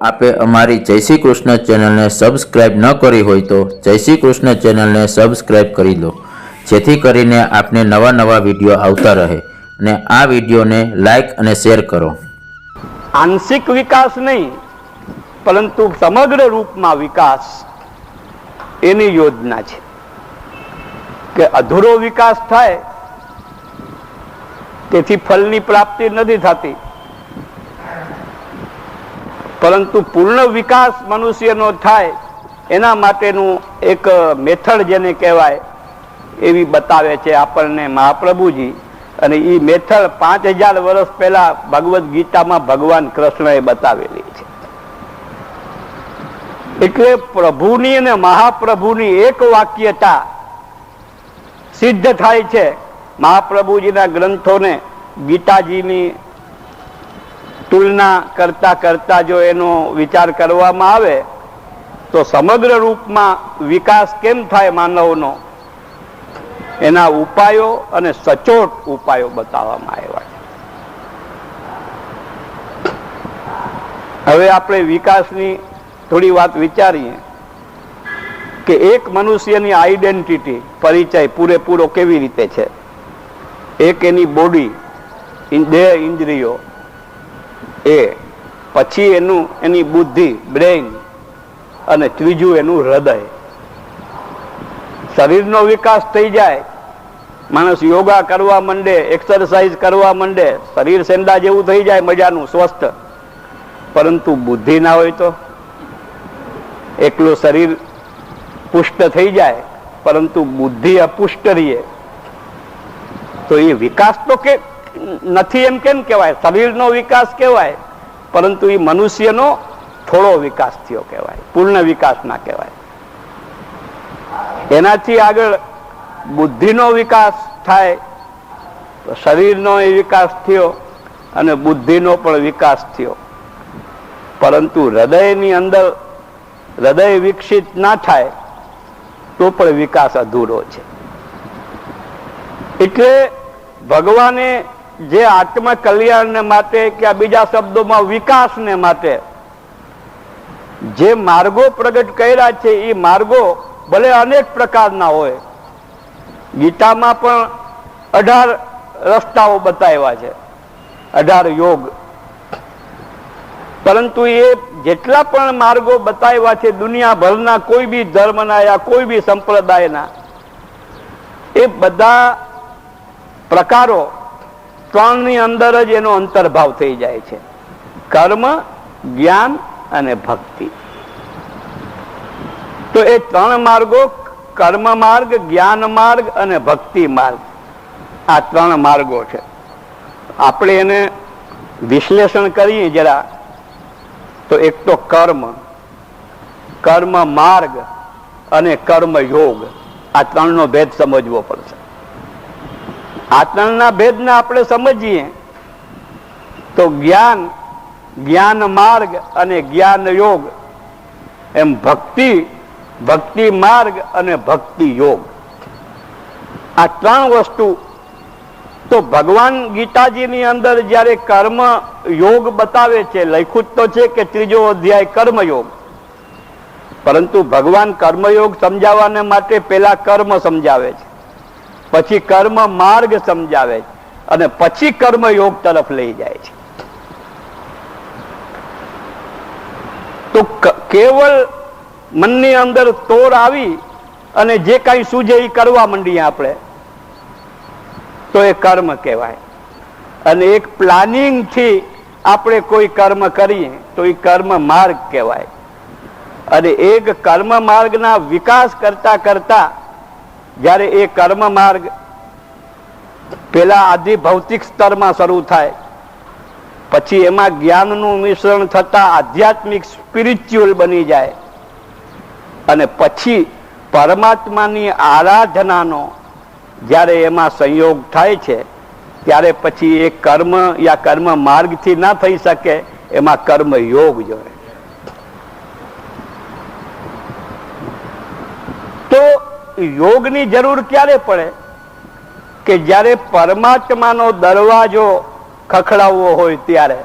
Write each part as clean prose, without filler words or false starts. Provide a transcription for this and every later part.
આપે અમારી જય શ્રી કૃષ્ણ ચેનલને સબસ્ક્રાઇબ ન કરી હોય તો જય શ્રી કૃષ્ણ ચેનલને સબસ્ક્રાઇબ કરી લો, જેથી કરીને આપને નવા નવા વિડીયો આવતા રહે અને આ વિડીયોને લાઈક અને શેર કરો. આંશિક વિકાસ નહીં પરંતુ સમગ્ર રૂપમાં વિકાસ એની યોજના છે કે અધૂરો વિકાસ થાય તેથી ફળની પ્રાપ્તિ નથી થતી, પરંતુ પૂર્ણ વિકાસ મનુષ્યનો થાય એના માટેનું એક મેથડ જેને કહેવાય એવી બતાવે છે આપણને મહાપ્રભુજી. અને એ મેથડ 5000 વર્ષ પહેલા ભગવદ્ ગીતામાં ભગવાન કૃષ્ણએ બતાવેલી છે. એટલે પ્રભુની અને મહાપ્રભુની એક વાક્યતા સિદ્ધ થાય છે. મહાપ્રભુજીના ગ્રંથોને ગીતાજીની તુલના કરતા કરતા જો એનો વિચાર કરવામાં આવે તો સમગ્ર રૂપમાં વિકાસ કેમ થાય માનવનો એના ઉપાયો અને સચોટ ઉપાયો બતાવવામાં આવ્યા છે. હવે આપણે વિકાસની થોડી વાત વિચારીએ કે એક મનુષ્યની આઈડેન્ટિટી પરિચય પૂરેપૂરો કેવી રીતે છે. એક એની બોડી, દેહ ઇન્દ્રિયો, એ પછી એની બુદ્ધિ બ્રેઇન, અને ત્રીજું એનું હૃદય. શરીરનો વિકાસ થઈ જાય, માણસ યોગા કરવા માંડે, એક્સરસાઇઝ કરવા માંડે, શરીર સેંડા જેવું થઈ જાય મજાનું સ્વસ્થ, પરંતુ બુદ્ધિ ના હોય તો એકલું શરીર પુષ્ટ થઈ જાય પરંતુ બુદ્ધિ અપુષ્ટ રહીએ તો એ વિકાસ તો કે નથી એમ કેમ કહેવાય? શરીરનો વિકાસ કહેવાય પરંતુ એ મનુષ્યનો થોડો વિકાસ થયો કહેવાય, પૂર્ણ વિકાસ ના કહેવાય. એનાથી આગળ બુદ્ધિનો વિકાસ થાય તો શરીરનો એ વિકાસ થયો અને બુદ્ધિનો પણ વિકાસ થયો, પરંતુ હૃદયની અંદર હૃદય વિકસિત ના થાય તો પણ વિકાસ અધૂરો છે. એટલે ભગવાને જે આત્મ કલ્યાણને માટે કે બીજા શબ્દોમાં વિકાસને માટે જે માર્ગો પ્રગટ કર્યા છે એ માર્ગો ભલે અનેક પ્રકારના હોય. ગીતામાં પણ 18 રસ્તાઓ બતાવ્યા છે, 18 યોગ. પરંતુ એ જેટલા પણ માર્ગો બતાવ્યા છે દુનિયાભરના કોઈ બી ધર્મના યા કોઈ બી સંપ્રદાયના, એ બધા પ્રકારો 3ની અંદર જ એનો અંતર્ભાવ થઈ જાય છે: કર્મ, જ્ઞાન અને ભક્તિ. તો એ 3 માર્ગો, કર્મ માર્ગ, જ્ઞાન માર્ગ અને ભક્તિ માર્ગ, આ 3 માર્ગો છે. આપણે એને વિશ્લેષણ કરીએ જરા તો એક તો કર્મ માર્ગ અને કર્મ યોગ, આ 3નો ભેદ સમજવો પડશે. આ 3ના ભેદને આપણે સમજીએ તો જ્ઞાન માર્ગ અને જ્ઞાન યોગ, એમ ભક્તિ માર્ગ અને ભક્તિ યોગ, આ 3 વસ્તુ. તો ભગવાન ગીતાજીની અંદર જયારે કર્મ યોગ બતાવે છે, લખ્યું તો છે કે 3જો અધ્યાય કર્મયોગ, પરંતુ ભગવાન કર્મયોગ સમજાવવાને માટે પેલા કર્મ સમજાવે છે, પછી કર્મ માર્ગ સમજાવે છે અને પછી કર્મયોગ તરફ લઈ જાય છે. તો કેવળ મનની અંદર તોર આવી અને જે કઈ સૂજે એ કરવા માંડીએ આપણે તો એ કર્મ કહેવાય. અને એક પ્લાનિંગ થી આપણે કોઈ કર્મ કરીએ તો એ કર્મ માર્ગ કહેવાય. અને એક કર્મ માર્ગના વિકાસ કરતા કરતા જ્યારે એ કર્મ માર્ગ પેલા આદિ ભૌતિક સ્તરમાં શરૂ થાય, પછી એમાં જ્ઞાનનું મિશ્રણ થતા આધ્યાત્મિક સ્પિરિચ્યુઅલ બની જાય, અને પછી પરમાત્માની આરાધનાનો જ્યારે એમાં સંયોગ થાય છે ત્યારે પછી એ કર્મ યા કર્મ માર્ગથી ના થઈ શકે, એમાં કર્મ યોગ જોઈએ. તો યોગની જરૂર ક્યારે પડે? કે જ્યારે પરમાત્માનો દરવાજો ખખડાવવો હોય ત્યારે.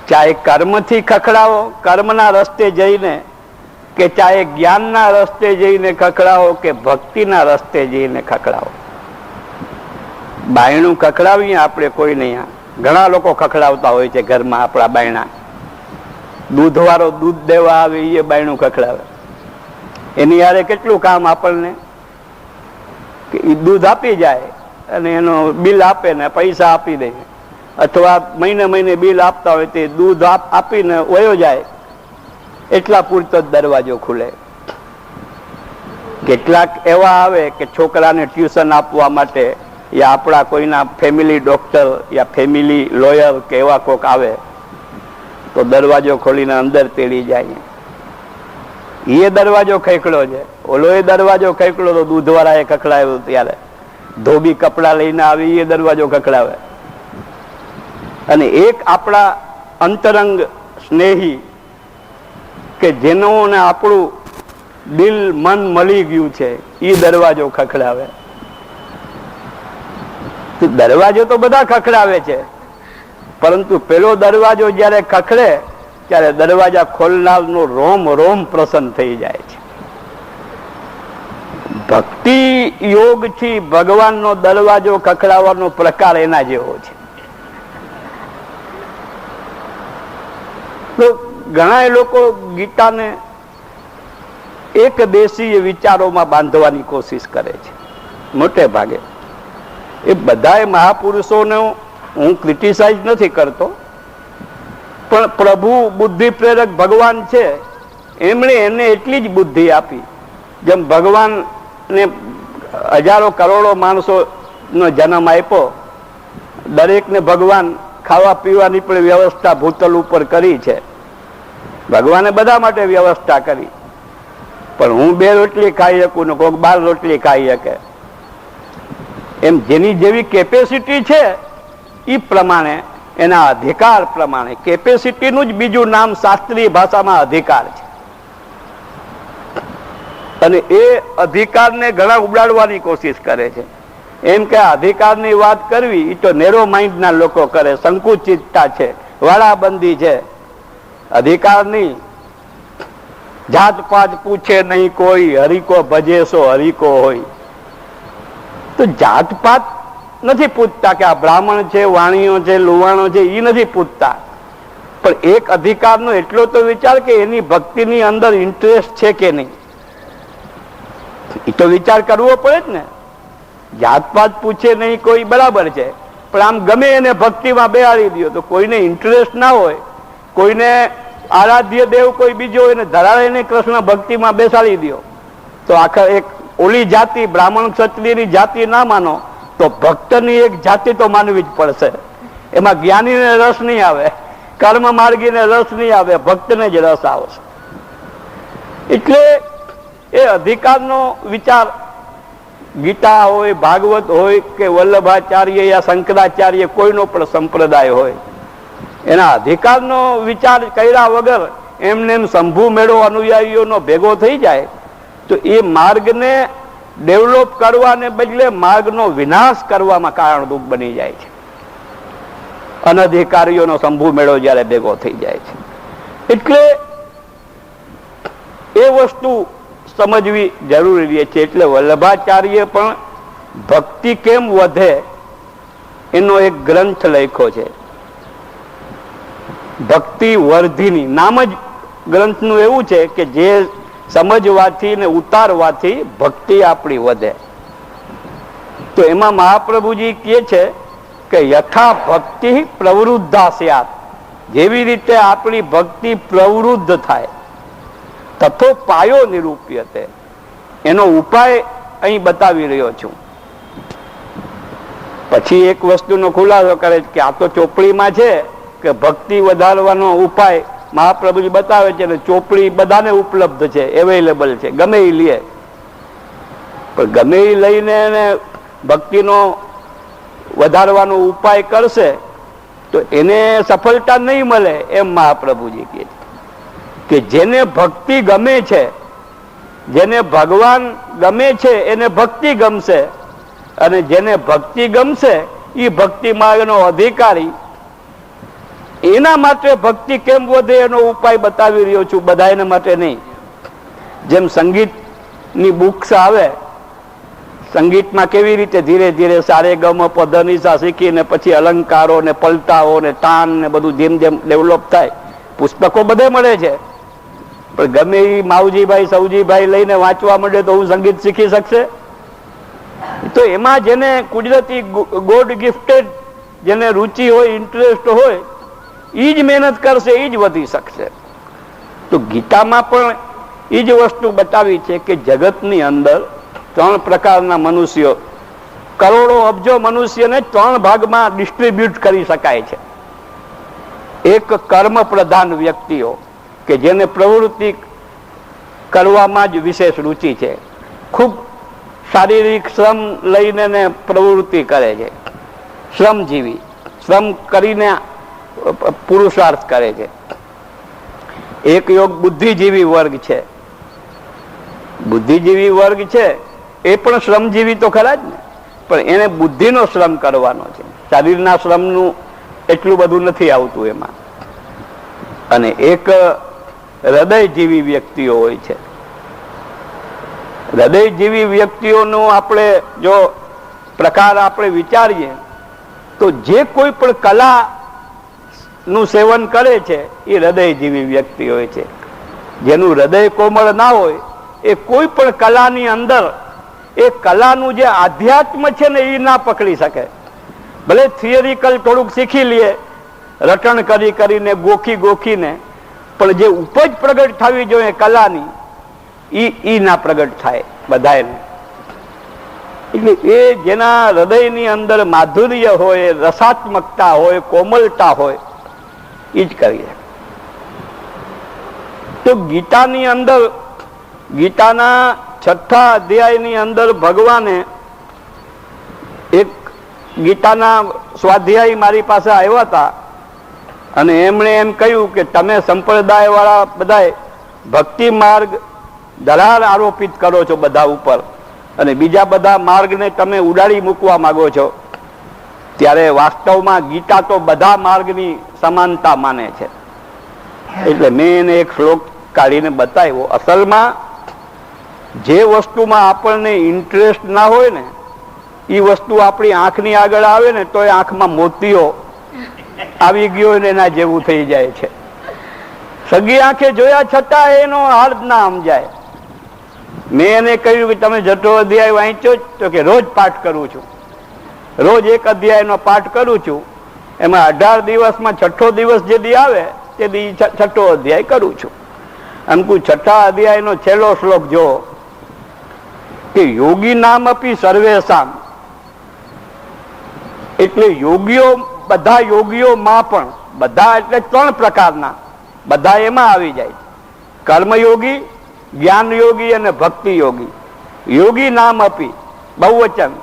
ચાહે કર્મથી ખખડાવો, કર્મના રસ્તે જઈને, કે ચાહે જ્ઞાનના રસ્તે જઈને ખખડાવો કે ભક્તિના રસ્તે જઈને ખખડાવો. બાયણું ખખડાવીએ આપણે કોઈ નહીં. ઘણા લોકો ખખડાવતા હોય છે ઘરમાં આપણા બાયણા. દૂધવાળો દૂધ દેવા આવે એ બાયણું ખખડાવે. એની યારે કેટલું કામ આપણને, કે એ દૂધ આપી જાય અને એનો બિલ આપે ને પૈસા આપી દે, અથવા મહિને મહિને બિલ આપતા હોય તે દૂધ આપીને વયો જાય, એટલા પૂરતો જ દરવાજો ખુલે. કેટલાક એવા આવે કે છોકરાને ટ્યુશન આપવા માટે યા આપણા કોઈના ફેમિલી ડોક્ટર યા ફેમિલી લોયર કે એવા કોક આવે તો દરવાજો ખોલીને અંદર તેડી જાય. એ દરવાજો ખેંકડો છે, ઓલો એ દરવાજો ખેંકડો તો દૂધવાળા એ ખખડાવ્યો ત્યારે ધોબી કપડા લઈને આવી એ દરવાજો ખખડાવે. અને એક આપણા અંતરંગ સ્નેહી કે જેનું ને આપણું દિલ મન મળી ગયું છે એ દરવાજો ખખડાવે. દરવાજો તો બધા ખખડાવે છે, પરંતુ પેલો દરવાજો જયારે ખખડે ત્યારે દરવાજા ખોલનારનો રોમ રોમ પ્રસન્ન થઈ જાય છે. ભક્તિ યોગથી ભગવાનનો દરવાજો ખખડાવવાનો પ્રકાર એના જેવો છે. તો ઘણા લોકો ગીતાને એક દેશીય વિચારોમાં બાંધવાની કોશિશ કરે છે. મોટે ભાગે એ બધાય મહાપુરુષોને હું ક્રિટિસાઇઝ નથી કરતો, પણ પ્રભુ બુદ્ધિ પ્રેરક ભગવાન છે, એમણે એને એટલી જ બુદ્ધિ આપી. જેમ ભગવાનને હજારો કરોડો માણસોનો જન્મ આપ્યો, દરેકને ભગવાન ખાવા પીવાની પણ વ્યવસ્થા ભૂતલ ઉપર કરી છે. ભગવાને બધા માટે વ્યવસ્થા કરી, પણ હું 2 રોટલી ખાઈ શકું ને કોઈક 12 રોટલી ખાઈ શકે, એમ જેની જેવી કેપેસિટી છે એ પ્રમાણે એના અધિકાર પ્રમાણે. કેપેસિટીનું જ બીજું નામ શાસ્ત્રીય ભાષામાં અધિકાર છે. અને એ અધિકારને ઘણા ઉડાડવાની કોશિશ કરે છે. એમ કે અધિકારની વાત કરવી એ તો નેરો માઇન્ડના લોકો કરે, સંકુચિતતા છે, વાળાબંધી છે. અધિકાર નહીં. જાત પાત પૂછે નહીં કોઈ, હરિકો ભજે સો હરિકો હોય. તો જાત પાત નથી પૂછતા કે આ બ્રાહ્મણ છે, વાણીઓ છે, લુવાણો છે, એ નથી પૂછતા. પણ એક અધિકારનો એટલો તો વિચાર કે એની ભક્તિની અંદર ઇન્ટરેસ્ટ છે કે નહીં, એ તો વિચાર કરવો પડે જ ને. જાતપાત પૂછે નહીં કોઈ બરાબર છે, પણ આમ ગમે એને ભક્તિમાં બેહાડી દો તો કોઈને ઇન્ટરેસ્ટ ના હોય, કોઈને આરાધ્ય દેવ કોઈ બીજો હોય ને ધરાવીને કૃષ્ણ ભક્તિમાં બેસાડી દો તો આખા એક ઓલી જાતિ બ્રાહ્મણ ક્ષત્રિયની જાતિ ના માનો તો ભક્તની એક જાતિ તો માનવી જ પડશે. એમાં જ્ઞાનીને રસ નહીં આવે, કર્મ માર્ગીને રસ નહીં આવે, ભક્તને જ રસ આવશે. એટલે એ અધિકારનો વિચાર ગીતા હોય, ભાગવત હોય કે વલ્લભાચાર્ય યા શંકરાચાર્ય કોઈનો પણ સંપ્રદાય હોય, એના અધિકારનો વિચાર કર્યા વગર એમને એમ શંભુ મેળો અનુયાયીઓનો ભેગો થઈ જાય તો એ માર્ગને ડેવલપ કરવાને બદલે માર્ગનો વિનાશ કરવામાં કારણરૂપ બની જાય છે. અનધિકારીઓનો શંભુ મેળો જયારે ભેગો થઈ જાય છે. એટલે એ વસ્તુ સમજવી જરૂરી છે. એટલે વલ્લભાચાર્ય પણ ભક્તિ કેમ વધે એનો એક ગ્રંથ લખ્યો છે, ભક્તિ વર્ધિની. નામ જ ગ્રંથનું એવું છે કે જે સમજવાથી ને ઉતારવાથી ભક્તિ આપણી વધે. તો એમાં મહાપ્રભુજી કહે છે કે યથા ભક્તિ પ્રવૃદ્ધા સ્યાત, જેવી રીતે આપણી ભક્તિ પ્રવૃદ્ધ થાય, તથો પાયો નિરૂપ્યતે, એનો ઉપાય અહીં બતાવી રહ્યો છું. પછી એક વસ્તુનો ખુલાસો કરે કે આ તો ચોપડીમાં છે કે ભક્તિ વધારવાનો ઉપાય મહાપ્રભુજી બતાવે છે ને ચોપડી બધાને ઉપલબ્ધ છે, અવેલેબલ છે, ગમે એ લે. પણ ગમે એ લઈને એને ભક્તિનો વધારવાનો ઉપાય કરશે તો એને સફળતા નહીં મળે, એમ મહાપ્રભુજી કહે છે. કે જેને ભક્તિ ગમે છે, જેને ભગવાન ગમે છે એને ભક્તિ ગમશે, અને જેને ભક્તિ ગમશે એ ભક્તિ માર્ગનો અધિકારી એના માટે ભક્તિ કેમ વધે એનો ઉપાય બતાવી રહ્યો છું, બધાના માટે નહીં. જેમ સંગીતની બુક્સ આવે, સંગીતમાં કેવી રીતે ધીરે ધીરે સારે ગમ પધનિસા શીખીને પછી અલંકારો ને પલટાઓ ને તાન ને બધું જેમ જેમ ડેવલપ થાય, પુસ્તકો બધે મળે છે, પણ ગમે એ માવજીભાઈ સૌજીભાઈ લઈને વાંચવા માંડે તો હું સંગીત શીખી શકશે? તો એમાં જેને કુદરતી ગોડ ગિફ્ટેડ જેને રુચિ હોય, ઇન્ટરેસ્ટ હોય, એ જ મહેનત કરશે, એ જ વધી શકશે. તો ગીતામાં પણ એ જ વસ્તુ બતાવી છે કે જગતની અંદર 3 પ્રકારના મનુષ્યો, કરોડો અબજો મનુષ્યને 3 ભાગમાં ડિસ્ટ્રીબ્યુટ કરી શકાય છે. એક કર્મ પ્રધાન વ્યક્તિઓ કે જેને પ્રવૃત્તિ કરવામાં જ વિશેષ રુચિ છે, ખૂબ શારીરિક શ્રમ લઈને પ્રવૃત્તિ કરે છે, શ્રમજીવી, શ્રમ કરીને પુરુષાર્થ કરે છે. એક યોગ બુદ્ધિજીવી વર્ગ છે. બુદ્ધિજીવી વર્ગ છે એ પણ શ્રમજીવી તો ખરા જ ને, પણ એને બુદ્ધિનો શ્રમ કરવાનો છે, શરીરના શ્રમનું એટલું બધું નથી આવતું એમાં. અને એક હૃદયજીવી વ્યક્તિઓ હોય છે. હૃદયજીવી વ્યક્તિઓનો આપણે જો પ્રકાર આપણે વિચારીએ તો જે કોઈ પણ કલા નું સેવન કરે છે એ હૃદયજીવી વ્યક્તિ હોય છે. જેનું હૃદય કોમળ ના હોય એ કોઈ પણ કલાની અંદર એ કલાનું જે આધ્યાત્મ છે ને એ ના પકડી શકે. ભલે થિયરિકલ થોડુંક શીખી લઈએ, રટણ કરી કરીને ગોખીને, પણ જે ઉપજ પ્રગટ થવી જોઈએ કલાની ઈ ના પ્રગટ થાય બધાને. એટલે એ જેના હૃદયની અંદર માધુર્ય હોય, રસાત્મકતા હોય, કોમલતા હોય, એ જ કરીએ. તો ગીતાની અંદર, ગીતાના 6થા અધ્યાયની અંદર ભગવાને એક ગીતાના સ્વાધ્યાયી મારી પાસે આવ્યા હતા અને એમણે એમ કહ્યું કે તમે સંપ્રદાય વાળા બધા ભક્તિ માર્ગ દરાર આરોપિત કરો છો બધા ઉપર અને બીજા બધા માર્ગને તમે ઉડાડી મૂકવા માંગો છો. ત્યારે વાસ્તવમાં ગીતા તો બધા માર્ગની સમાનતા માને છે. એટલે મેં એને એક શ્લોક કાઢીને બતાવ્યો. અસલમાં જે વસ્તુમાં આપણને ઇન્ટરેસ્ટ ના હોય ને એ વસ્તુ આપણી આંખની આગળ આવે ને તો એ આંખમાં મોતીઓ આવી ગયો ને એના જેવું થઈ જાય છે. સગી આંખે જોયા છતાં એનો અર્થ ના સમજાય. મેં એને કહ્યું કે તમે 6થો અધ્યાય વાંચ્યો? તો કે રોજ પાઠ કરું છું, રોજ એક અધ્યાયનો પાઠ કરું છું. એમાં 18 દિવસમાં 6થો દિવસ જે દી આવે તે દી 6થો અધ્યાય કરું છું. આમ કું 6થા અધ્યાયનો છેલ્લો શ્લોક જો કે યોગી નામ આપી સર્વેશામ, એટલે યોગીઓ, બધા યોગીઓમાં પણ, બધા એટલે 3 પ્રકારના, બધા એમાં આવી જાય. કર્મયોગી, જ્ઞાન યોગી અને ભક્તિ યોગી. યોગી નામ આપી બહુવચન,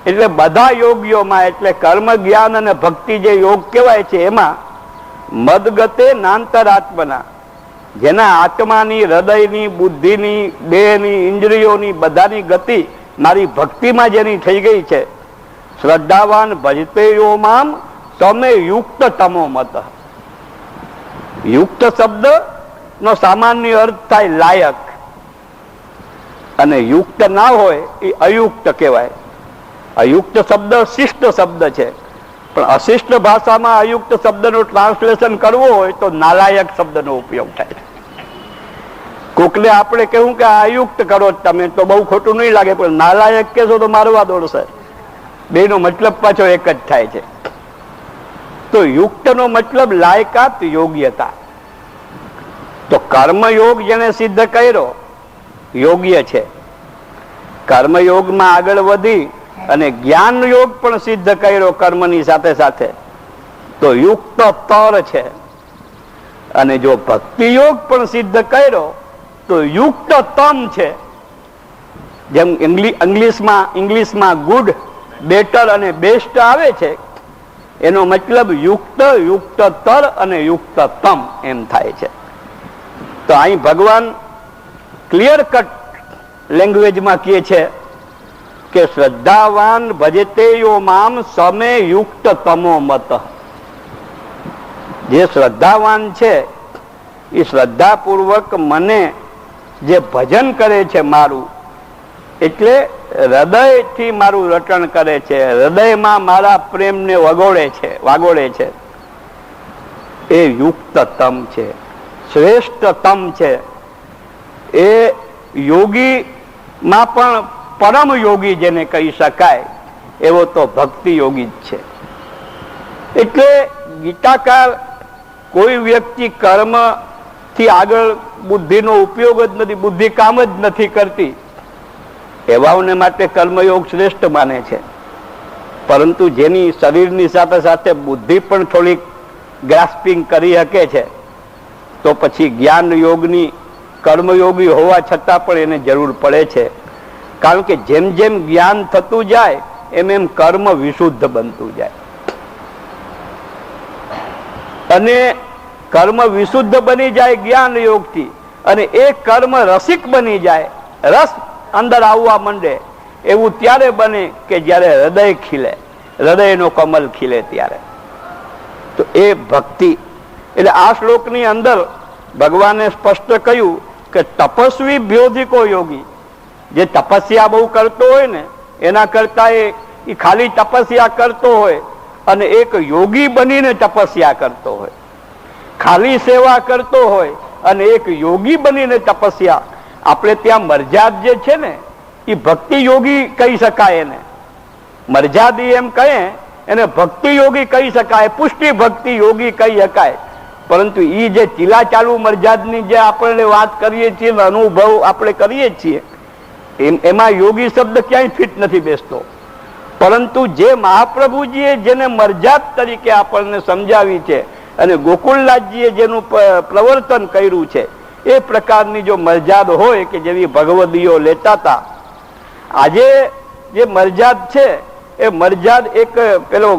એટલે બધા યોગીઓમાં, એટલે કર્મ, જ્ઞાન અને ભક્તિ જે યોગ કહેવાય છે એમાં મદગતે નાંતરાત્મના, જેના આત્માની, હૃદયની, બુદ્ધિની, દેહની, ઇન્દ્રિયોની બધાની ગતિ મારી ભક્તિમાં જેની થઈ ગઈ છે. શ્રદ્ધાવાન ભજતે યો મામ તમે યુક્ત તમો મત. યુક્ત શબ્દ નો સામાન્ય અર્થ થાય લાયક, અને યુક્ત ના હોય એ અયુક્ત કહેવાય. અયુક્ત શબ્દ શિષ્ટ શબ્દ છે, પણ અશિષ્ટ ભાષામાં અયુક્ત શબ્દનું ટ્રાન્સલેશન કરવું હોય તો નાલાયક શબ્દનો ઉપયોગ થાય. કોકને આપણે કહેવું કે અયુક્ત કરો તમે તો બહુ ખોટું નહીં લાગે, પણ નાલાયક કહેશો તો મારવા દોડશે. બેનો મતલબ પાછો એક જ થાય છે. તો યુક્તનો મતલબ લાયકાત, યોગ્યતા. તો કર્મયોગ જેને સિદ્ધ કર્યો યોગ્ય છે. કર્મયોગમાં આગળ વધી અને જ્ઞાન યોગ પણ સિદ્ધ કર્યો કર્મની સાથે સાથે તો યુક્ત તર છે. અને જો ભક્તિ યોગ પણ સિદ્ધ કર્યો તો યુક્ત તમ છે. જેમ ઇંગ્લિશમાં ગુડ, બેટર અને બેસ્ટ આવે છે, એનો મતલબ યુક્ત, યુક્તતર અને યુક્તતમ એમ થાય છે. તો અહીં ભગવાન ક્લિયર કટ લેંગ્વેજમાં કહે છે કે શ્રદ્ધાવાન ભજતે યો મામ સમે યુક્ત તમો મત. જે શ્રદ્ધાવાન છે એ શ્રદ્ધાપૂર્વક મને જે ભજન કરે છે મારું, એટલે હૃદયથી મારું રટણ કરે છે, હૃદયમાં મારા પ્રેમને વાગોળે છે, એ યુક્તતમ છે, શ્રેષ્ઠતમ છે. એ યોગીમાં પણ પરમ યોગી જેને કહી શકાય એવો તો ભક્તિ યોગી જ છે. એટલે ગીતાકાર કોઈ વ્યક્તિ કર્મ થી આગળ બુદ્ધિનો ઉપયોગ જ નથી, બુદ્ધિ કામ જ નથી કરતી, એવાઓને માટે કર્મયોગ શ્રેષ્ઠ માને છે. પરંતુ જેની શરીરની સાથે સાથે બુદ્ધિ પણ થોડીક ગ્રાસ્પિંગ કરી શકે છે, તો પછી જ્ઞાન યોગની કર્મયોગી હોવા છતાં પણ એને જરૂર પડે છે. કારણ કે જેમ જેમ જ્ઞાન થતું જાય એમ એમ કર્મ વિશુદ્ધ બનતું જાય, અને કર્મ વિશુદ્ધ બની જાય જ્ઞાન યોગથી, અને એ કર્મ રસિક બની જાય, રસ અંદર આવવા માંડે. એવું ત્યારે બને કે જ્યારે હૃદય ખીલે, હૃદયનો કમલ ખીલે ત્યારે. તો એ ભક્તિ. એટલે આ શ્લોકની અંદર ભગવાને સ્પષ્ટ કહ્યું કે તપસ્વી ભ્યોધિકો યોગી. જે તપસ્યા બહુ કરતો હોય ને એના કરતા એ ખાલી તપસ્યા કરતો હોય અને એક યોગી બનીને તપસ્યા કરતો હોય, ખાલી સેવા કરતો હોય અને એક યોગી બનીને તપસ્યા. આપણે ત્યાં મરજાદ જે છે ને એ ભક્તિ યોગી કહી શકાય એને. મરજાદી એમ કહે એને ભક્તિ યોગી કહી શકાય, પુષ્ટિ ભક્તિ યોગી કહી શકાય. પરંતુ એ જે ચીલા ચાલુ મરજાદની જે આપણે વાત કરીએ છીએ, અનુભવ આપણે કરીએ છીએ, એમાં યોગી શબ્દ ક્યાંય ફિટ નથી બેસતો. પરંતુ જે મહાપ્રભુજીએ જેને મરજાદ તરીકે આપણને સમજાવી છે અને ગોકુળનાથજીએ જેનું પ્રવર્તન કર્યું છે, એ પ્રકારની જો મરજાદ હોય કે જેવી ભગવદીઓ લેતા હતા. આજે જે મરજાદ છે એ મરજાદ એક પેલો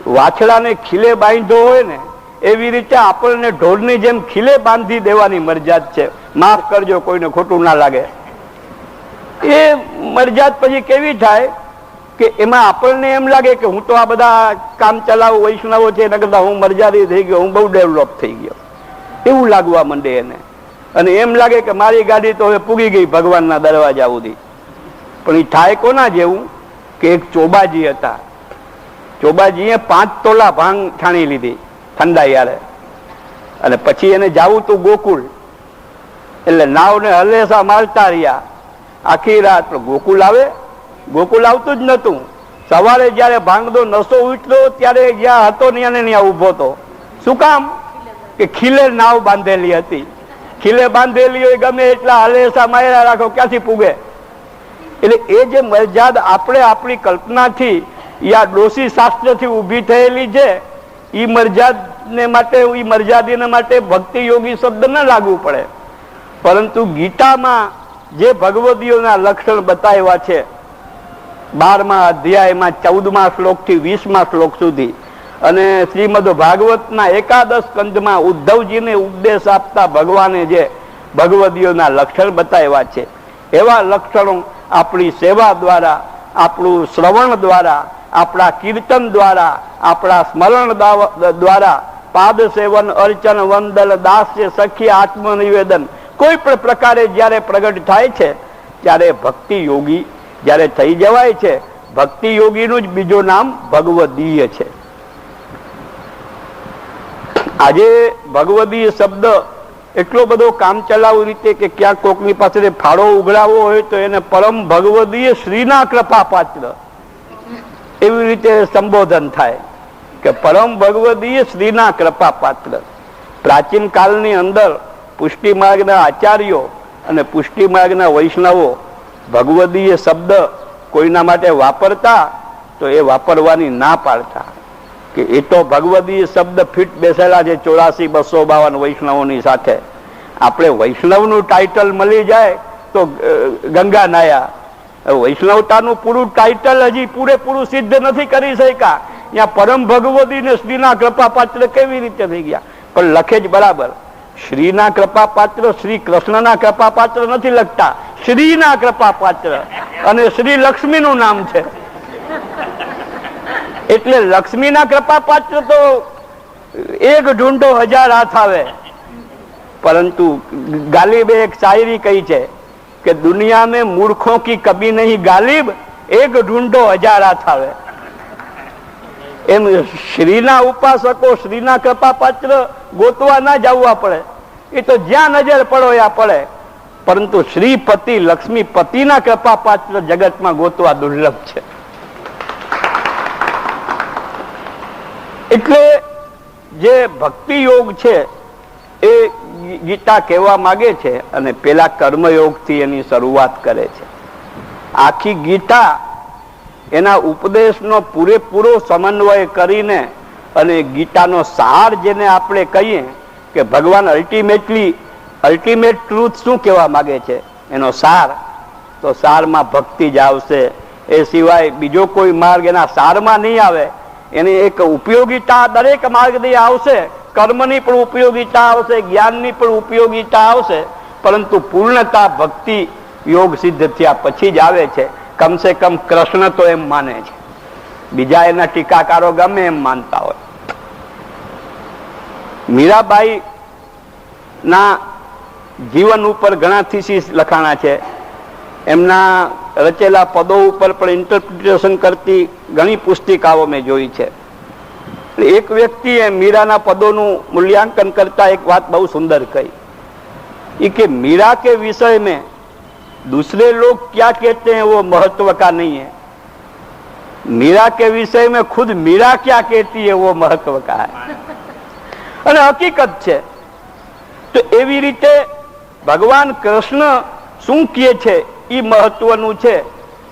વાછડાને ખીલે બાંધ્યો હોય ને એવી રીતે આપણને ઢોરની જેમ ખીલે બાંધી દેવાની મરજાદ છે. માફ કરજો કોઈને ખોટું ના લાગે. એ મરજાદ પછી કેવી થાય કે એમાં આપણને એમ લાગે કે હું તો આ બધા કામ ચલાવ વૈષ્ણવો છે એના કરતા હું મરજાદી થઈ ગયો, હું બહુ ડેવલપ થઈ ગયો એવું લાગવા માંડે એને. અને એમ લાગે કે મારી ગાડી તો હવે પૂગી ગઈ ભગવાનના દરવાજા સુધી. પણ એ થાય કોના જેવું કે એક ચોબાજી હતા. ચોબાજીએ 5 તોલા ભાંગ છાણી લીધી ઠંડા યારે, અને પછી એને જાવું તું ગોકુળ. એટલે નાવને હલેસા મારતા રહ્યા આખી રાત. ગોકુળ આવે? ગોકુળ આવતું જ નતું. સવારે જયારે ભાંગનો નશો ઉઠ્યો ત્યારે જ્યાં હતો ત્યાં ઉભો હતો. શું કામ? કે ખીલે નાવ બાંધેલી હતી. ખીલે બાંધેલી હોય ગમે એટલા હલેસા માર્યા રાખો ક્યાંથી પૂગે. એટલે એ જે મરજાદ આપણે આપણી કલ્પનાથી યા ડોસી શાસ્ત્રથી ઊભી થયેલી છે, એ મરજાદને માટે, એ મરજાદીને માટે ભક્તિ યોગી શબ્દ ન લાગુ પડે. પરંતુ ગીતામાં જે ભગવદીઓના લક્ષણ બતાવ્યા છે 12મા અધ્યાયમાં 14મા શ્લોકથી 20મા શ્લોક સુધી, અને શ્રીમદ ભાગવતના 11 સ્કંદમાં ઉદ્ધવજીને ઉપદેશ આપતા ભગવાને જે ભગવદીઓના લક્ષણ બતાવ્યા છે, એવા લક્ષણો આપણી સેવા દ્વારા, આપણું શ્રવણ દ્વારા, આપણા કીર્તન દ્વારા, આપણા સ્મરણ દ્વારા, પાદ સેવન, અર્ચન, વંદન, દાસ્ય, સખી, આત્મનિવેદન કોઈ પણ પ્રકારે જ્યારે પ્રગટ થાય છે ત્યારે ભક્તિ યોગી જ્યારે થઈ જવાય છે. ભક્તિ યોગીનું જ બીજું નામ ભગવદીય છે. આજે ભગવદીય શબ્દ એટલો બધો કામ ચલાવ રીતે કે ક્યાંક કોકની પાસે ફાળો ઉઘરાવો હોય તો એને પરમ ભગવદીય શ્રીના કૃપા પાત્ર એવી રીતે સંબોધન થાય કે પરમ ભગવદીય શ્રીના કૃપા પાત્ર. પ્રાચીન કાળની અંદર પુષ્ટિ માર્ગના આચાર્યો અને પુષ્ટિ માર્ગના વૈષ્ણવો ભગવદીય શબ્દ કોઈના માટે વાપરતા તો એ વાપરવાની ના પાડતા કે એ તો ભગવદીય શબ્દ ફિટ બેસેલા છે 84-252 વૈષ્ણવોની સાથે. આપણે વૈષ્ણવનું ટાઇટલ મળી જાય તો ગંગા નાયા. વૈષ્ણવતાનું પૂરું ટાઇટલ હજી પૂરેપૂરું સિદ્ધ નથી કરી શક્યા. ત્યાં પરમ ભગવદી ને શ્રીના કૃપા પાત્ર કેવી રીતે થઈ ગયા? પણ લખે જ બરાબર. શ્રીના કૃપા પાત્ર શ્રી કૃષ્ણના કૃપા પાત્ર નથી લખતા, શ્રીના કૃપા પાત્ર. અને શ્રી લક્ષ્મીનું નામ છે એટલે લક્ષ્મીના કૃપા પાત્ર તો એક ઢૂંઢો 1000 હાથ આવે, પરંતુ ગાલિબે એક શાયરી કહી છે કે દુનિયા में मूर्खों की कभी नहीं गालिब, एक ढूंढो 1000 हाथ આવે. એમ શ્રીના ઉપાસકો શ્રીના કૃપાપાત્ર ગોતવા ના જવા પડે, એ તો જ્યાં નજર પડો ત્યાં પડે, પરંતુ શ્રીપતિ લક્ષ્મીપતિના કૃપાપાત્ર જગતમાં ગોતવા દુર્લભ છે. એટલે જે ભક્તિ યોગ છે એ ગીતા કહેવા માંગે છે, અને પેલા કર્મયોગથી એની શરૂઆત કરે છે. આખી ગીતા એના ઉપદેશનો પૂરેપૂરો સમન્વય કરીને અને ગીતાનો સાર જેને આપણે કહીએ કે ભગવાન અલ્ટિમેટ ટ્રુથ શું કહેવા માંગે છે એનો સાર, તો સારમાં ભક્તિ જ આવશે. એ સિવાય બીજો કોઈ માર્ગ એના સારમાં નહીં આવે. એની એક ઉપયોગિતા દરેક માર્ગની આવશે, કર્મની પણ ઉપયોગિતા આવશે, જ્ઞાનની પણ ઉપયોગિતા આવશે, પરંતુ પૂર્ણતા ભક્તિ યોગ સિદ્ધ થયા પછી જ આવે છે. કમસે કમ કૃષ્ણ તો એમ માને છે, બીજા એના ટીકાકારો ગમે એમ માનતા હોય. મીરાબાઈ ના જીવન ઉપર ઘણા થીસીસ લખાણા છે, એમના રચેલા પદો ઉપર પણ ઇન્ટરપ્રિટેશન કરતી ઘણી પુસ્તિકાઓ મેં જોઈ છે. એક વ્યક્તિએ મીરાના પદોનું મૂલ્યાંકન કરતા એક વાત બહુ સુંદર કહી કે मीरा के विषय में दूसरे लोग क्या कहते हैं वो महत्व का नहीं है, मीरा के विषय में खुद मीरा क्या कहती है वो महत्व का है. અને હકીકત છે. તો એવી રીતે ભગવાન કૃષ્ણ શું કહે છે એ મહત્વનું છે.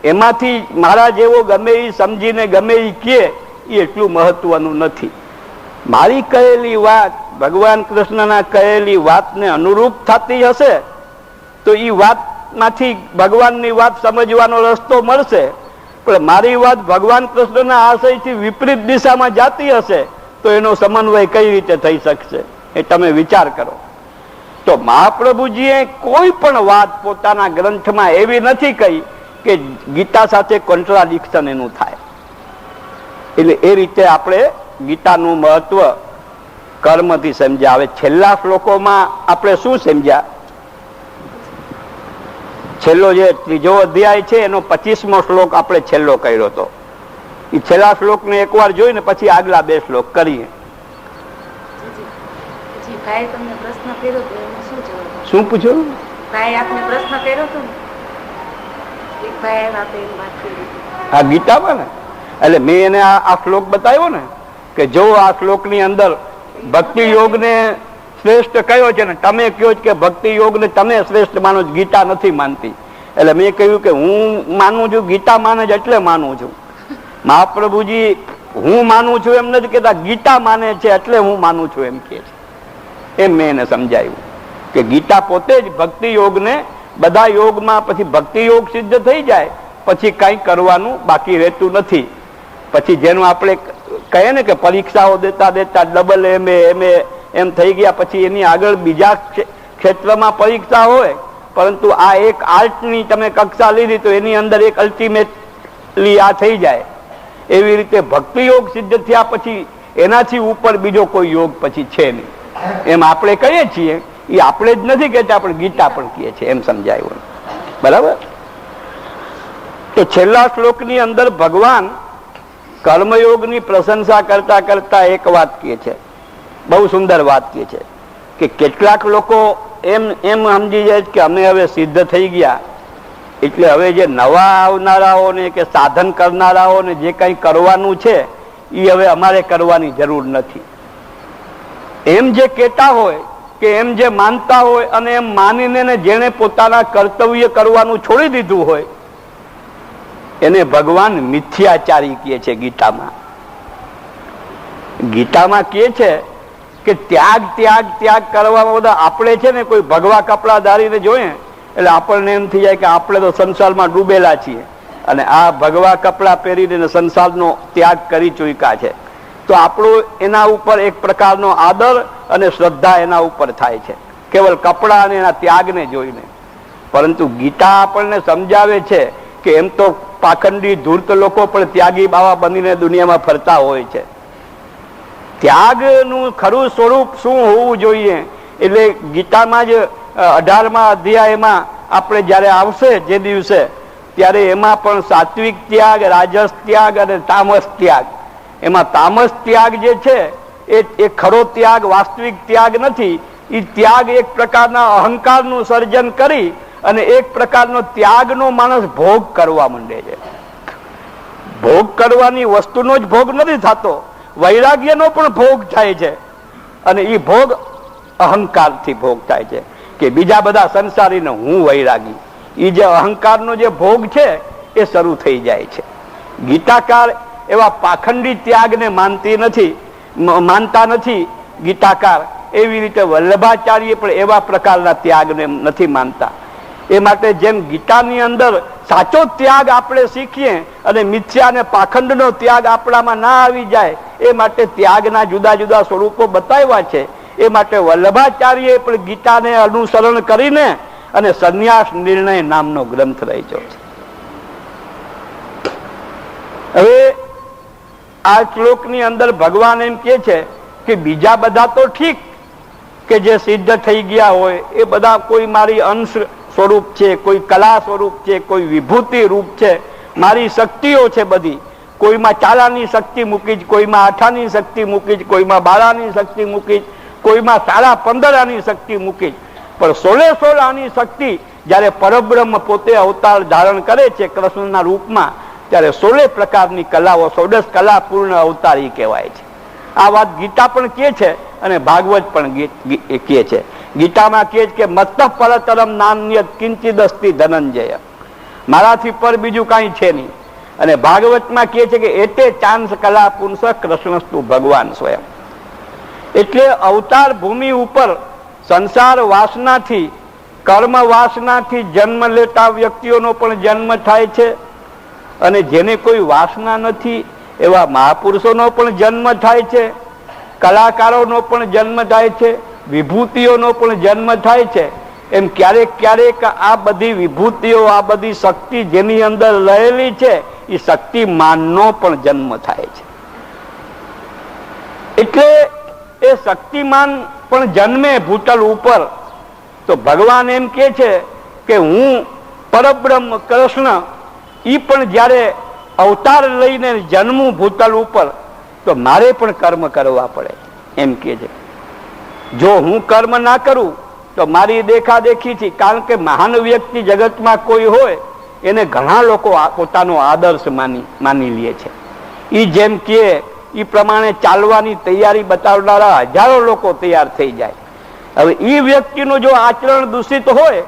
એમાંથી મારા જેવો ગમે એ સમજીને ગમે એ કહે એ એટલું મહત્વનું નથી. મારી કહેલી વાત ભગવાન કૃષ્ણના કહેલી વાતને અનુરૂપ થતી હશે તો એ વાતમાંથી ભગવાનની વાત સમજવાનો રસ્તો મળશે, પણ મારી વાત ભગવાન કૃષ્ણના આશયથી વિપરીત દિશામાં જાતી હશે તો એનો સમન્વય કઈ રીતે થઈ શકશે એ તમે વિચાર કરો. તો મહાપ્રભુજીએ કોઈ પણ વાત પોતાના ગ્રંથમાં એવી નથી કહી કે ગીતા સાથે કોન્ટ્રાડિક્શન એનું થાય. એટલે એ રીતે આપણે ગીતાનું મહત્વ કર્મથી સમજ્યા. હવે છેલ્લા શ્લોકોમાં આપણે શું સમજ્યા? છેલ્લો જે 3જો અધ્યાય છે એનો 25મો શ્લોક આપણે છેલ્લો કર્યો હતો. એ છેલ્લા શ્લોકને એકવાર જોઈને પછી આગલા 2 શ્લોક કરીએ. શું પૂછ્યું? આ ગીતામાં ને એટલે મેં એને આ શ્લોક બતાવ્યો ને કે જો આ શ્લોકની અંદર ભક્તિ યોગને શ્રેષ્ઠ કયો છે ને તમે કહો કે ભક્તિ યોગને તમે શ્રેષ્ઠ માનો, ગીતા નથી માનતી. એટલે મેં કહ્યું કે હું માનું છું, ગીતા માને છે એટલે માનું છું. મહાપ્રભુજી હું માનું છું એમ નથી કહેતા, ગીતા માને છે એટલે હું માનું છું એમ કહે છે. એમ મેં એને સમજાવ્યું કે ગીતા પોતે જ ભક્તિ યોગને બધા યોગમાં પછી ભક્તિ યોગ સિદ્ધ થઈ જાય પછી કંઈ કરવાનું બાકી રહેતું નથી. પછી જેનું આપણે કહીએ ને કે પરીક્ષાઓ દેતા દેતા ડબલ એમ થઈ ગયા, પછી એની આગળ બીજા ક્ષેત્રમાં પરીક્ષા હોય, પરંતુ આ એક આર્ટની તમે કક્ષા લીધી તો એની અંદર એક અલ્ટિમેટલી આ થઈ જાય. એવી રીતે ભક્તિ યોગ સિદ્ધ થયા પછી એનાથી ઉપર બીજો કોઈ યોગ પછી છે નહીં એમ આપણે કહીએ છીએ. એ આપણે જ નથી કહેતા, આપણે ગીતા પણ કહીએ છીએ એમ સમજાયું. બરાબર? તો છેલ્લા શ્લોકની અંદર ભગવાન કર્મયોગની પ્રશંસા કરતા કરતા એક વાત કહે છે, બહુ સુંદર વાત કહે છે કે કેટલાક લોકો એમ સમજી જાય કે અમે હવે સિદ્ધ થઈ ગયા એટલે હવે જે નવા આવનારાઓને કે સાધન કરનારાઓને જે કંઈ કરવાનું છે એ હવે અમારે કરવાની જરૂર નથી. એમ જે કહેતા હોય કે એમ જે માનતા હોય અને એમ માનીને જેને પોતાના કર્તવ્ય કરવાનું છોડી દીધું હોય એને ભગવાન મિથ્યાચારી કહે છે. ગીતામાં કહે છે કે ત્યાગ ત્યાગ ત્યાગ કરવામાં બધા આપણે છે ને કોઈ ભગવા કપડા ધારીને જોઈએ એટલે આપણને એમ થઈ જાય કે આપણે તો સંસારમાં ડૂબેલા છીએ અને આ ભગવા કપડા પહેરીને સંસારનો ત્યાગ કરી ચૂક્યા છે. તો આપણો એના ઉપર એક પ્રકારનો આદર અને શ્રદ્ધા એના ઉપર થાય છે કેવલ કપડા અને એના ત્યાગને જોઈને. પરંતુ ગીતા આપણને સમજાવે છે કે એમ તો પાખંડી ધૂર્ત લોકો પણ ત્યાગી બાવા બનીને દુનિયામાં ફરતા હોય છે. ત્યાગનું ખરું સ્વરૂપ શું હોવું જોઈએ, એટલે ગીતામાં જ 18મા અધ્યાયમાં આપણે જ્યારે આવશે જે દિવસે, ત્યારે એમાં પણ સાત્વિક ત્યાગ, રાજસ ત્યાગ અને તામસ ત્યાગ, એમાં તામસ ત્યાગ જે છે એ ખરો ત્યાગ, વાસ્તવિક ત્યાગ નથી. એ ત્યાગ એક પ્રકારના અહંકારનું સર્જન કરી અને એક પ્રકારનો ત્યાગનો માણસ ભોગ કરવા માંડે છે. ભોગ કરવાની વસ્તુનો જ ભોગ નથી થતો, વૈરાગ્યનો પણ ભોગ થાય છે. અને એ ભોગ અહંકારથી ભોગ થાય છે કે બીજા બધા સંસારીને હું વૈરાગી. એ જે અહંકારનો જે ભોગ છે એ શરૂ થઈ જાય છે. ગીતાકાર એવા પાખંડી ત્યાગને માનતા નથી ગીતાકાર. એવી રીતે વલ્લભાચાર્ય પણ એવા પ્રકારના ત્યાગને નથી માનતા. એ માટે જેમ ગીતાની અંદર સાચો ત્યાગ આપણે શીખીએ અને મિથ્યા અને પાખંડનો ત્યાગ આપણામાં ના આવી જાય, એ માટે ત્યાગના જુદા જુદા સ્વરૂપો બતાવ્યા છે. એ માટે વલ્લભાચાર્યએ પણ ગીતાને અનુસરણ કરીને અને સંન્યાસ નિર્ણય નામનો ગ્રંથ રચ્યો છે. હવે આ શ્લોકની અંદર ભગવાન એમ કહે છે કે બીજા બધા તો ઠીક કે જે સિદ્ધ થઈ ગયા હોય એ બધા કોઈ મારી અંશ સ્વરૂપ છે, કોઈ કલા સ્વરૂપ છે, કોઈ વિભૂતિ રૂપ છે, મારી શક્તિઓ છે બધી. કોઈમાં ચાલાની શક્તિ મૂકી જ, કોઈમાં આઠાની શક્તિ મૂકી જ, કોઈમાં બાળાની શક્તિ મૂકી જ, કોઈમાં 15.5 શક્તિ મૂકી જ. પણ 16 શક્તિ જ્યારે પરબ્રહ્મ પોતે અવતાર ધારણ કરે છે કૃષ્ણના રૂપમાં, ત્યારે 16 પ્રકારની કલાઓ, 16 કલા પૂર્ણ અવતારી કહેવાય છે. આ વાત ગીતા પણ કહે છે અને ભાગવત પણ કહે છે. ગીતામાં કહે છે કે મત્ત પરતરમ નાન્યત કિંચિદસ્તિ ધનંજય, મારાથી પર બીજું કાંઈ છે નહીં. અને ભાગવતમાં કહે છે કે એતે ચાંસ કલા પુંસ કૃષ્ણસ્તુ ભગવાન સ્વયં. એટલે અવતાર ભૂમિ ઉપર સંસાર વાસનાથી, કર્મ વાસનાથી જન્મ લેતા વ્યક્તિઓનો પણ જન્મ થાય છે. અને જેને કોઈ વાસના નથી એવા મહાપુરુષોનો પણ જન્મ થાય છે, કલાકારોનો પણ જન્મ થાય છે, વિભૂતિઓનો પણ જન્મ થાય છે. એમ ક્યારેક ક્યારેક આ બધી વિભૂતિઓ, આ બધી શક્તિ જેની અંદર રહેલી છે એ શક્તિમાનનો પણ જન્મ થાય છે. એટલે એ શક્તિમાન પણ જન્મે ભૂતલ ઉપર. તો ભગવાન એમ કહે છે કે હું પરબ્રહ્મ કૃષ્ણ એ પણ જ્યારે અવતાર લઈને જન્મું ભૂતલ ઉપર તો મારે પણ કર્મ કરવા પડે એમ કહે છે. જો હું કર્મ ના કરું તો મારી દેખાદેખીથી, કારણ કે મહાન વ્યક્તિ જગતમાં કોઈ હોય એને ઘણા લોકો પોતાનો આદર્શ માની લે છે. એ જેમ કહે એ પ્રમાણે ચાલવાની તૈયારી બતાવનારા હજારો લોકો તૈયાર થઈ જાય. હવે એ વ્યક્તિનું જો આચરણ દૂષિત હોય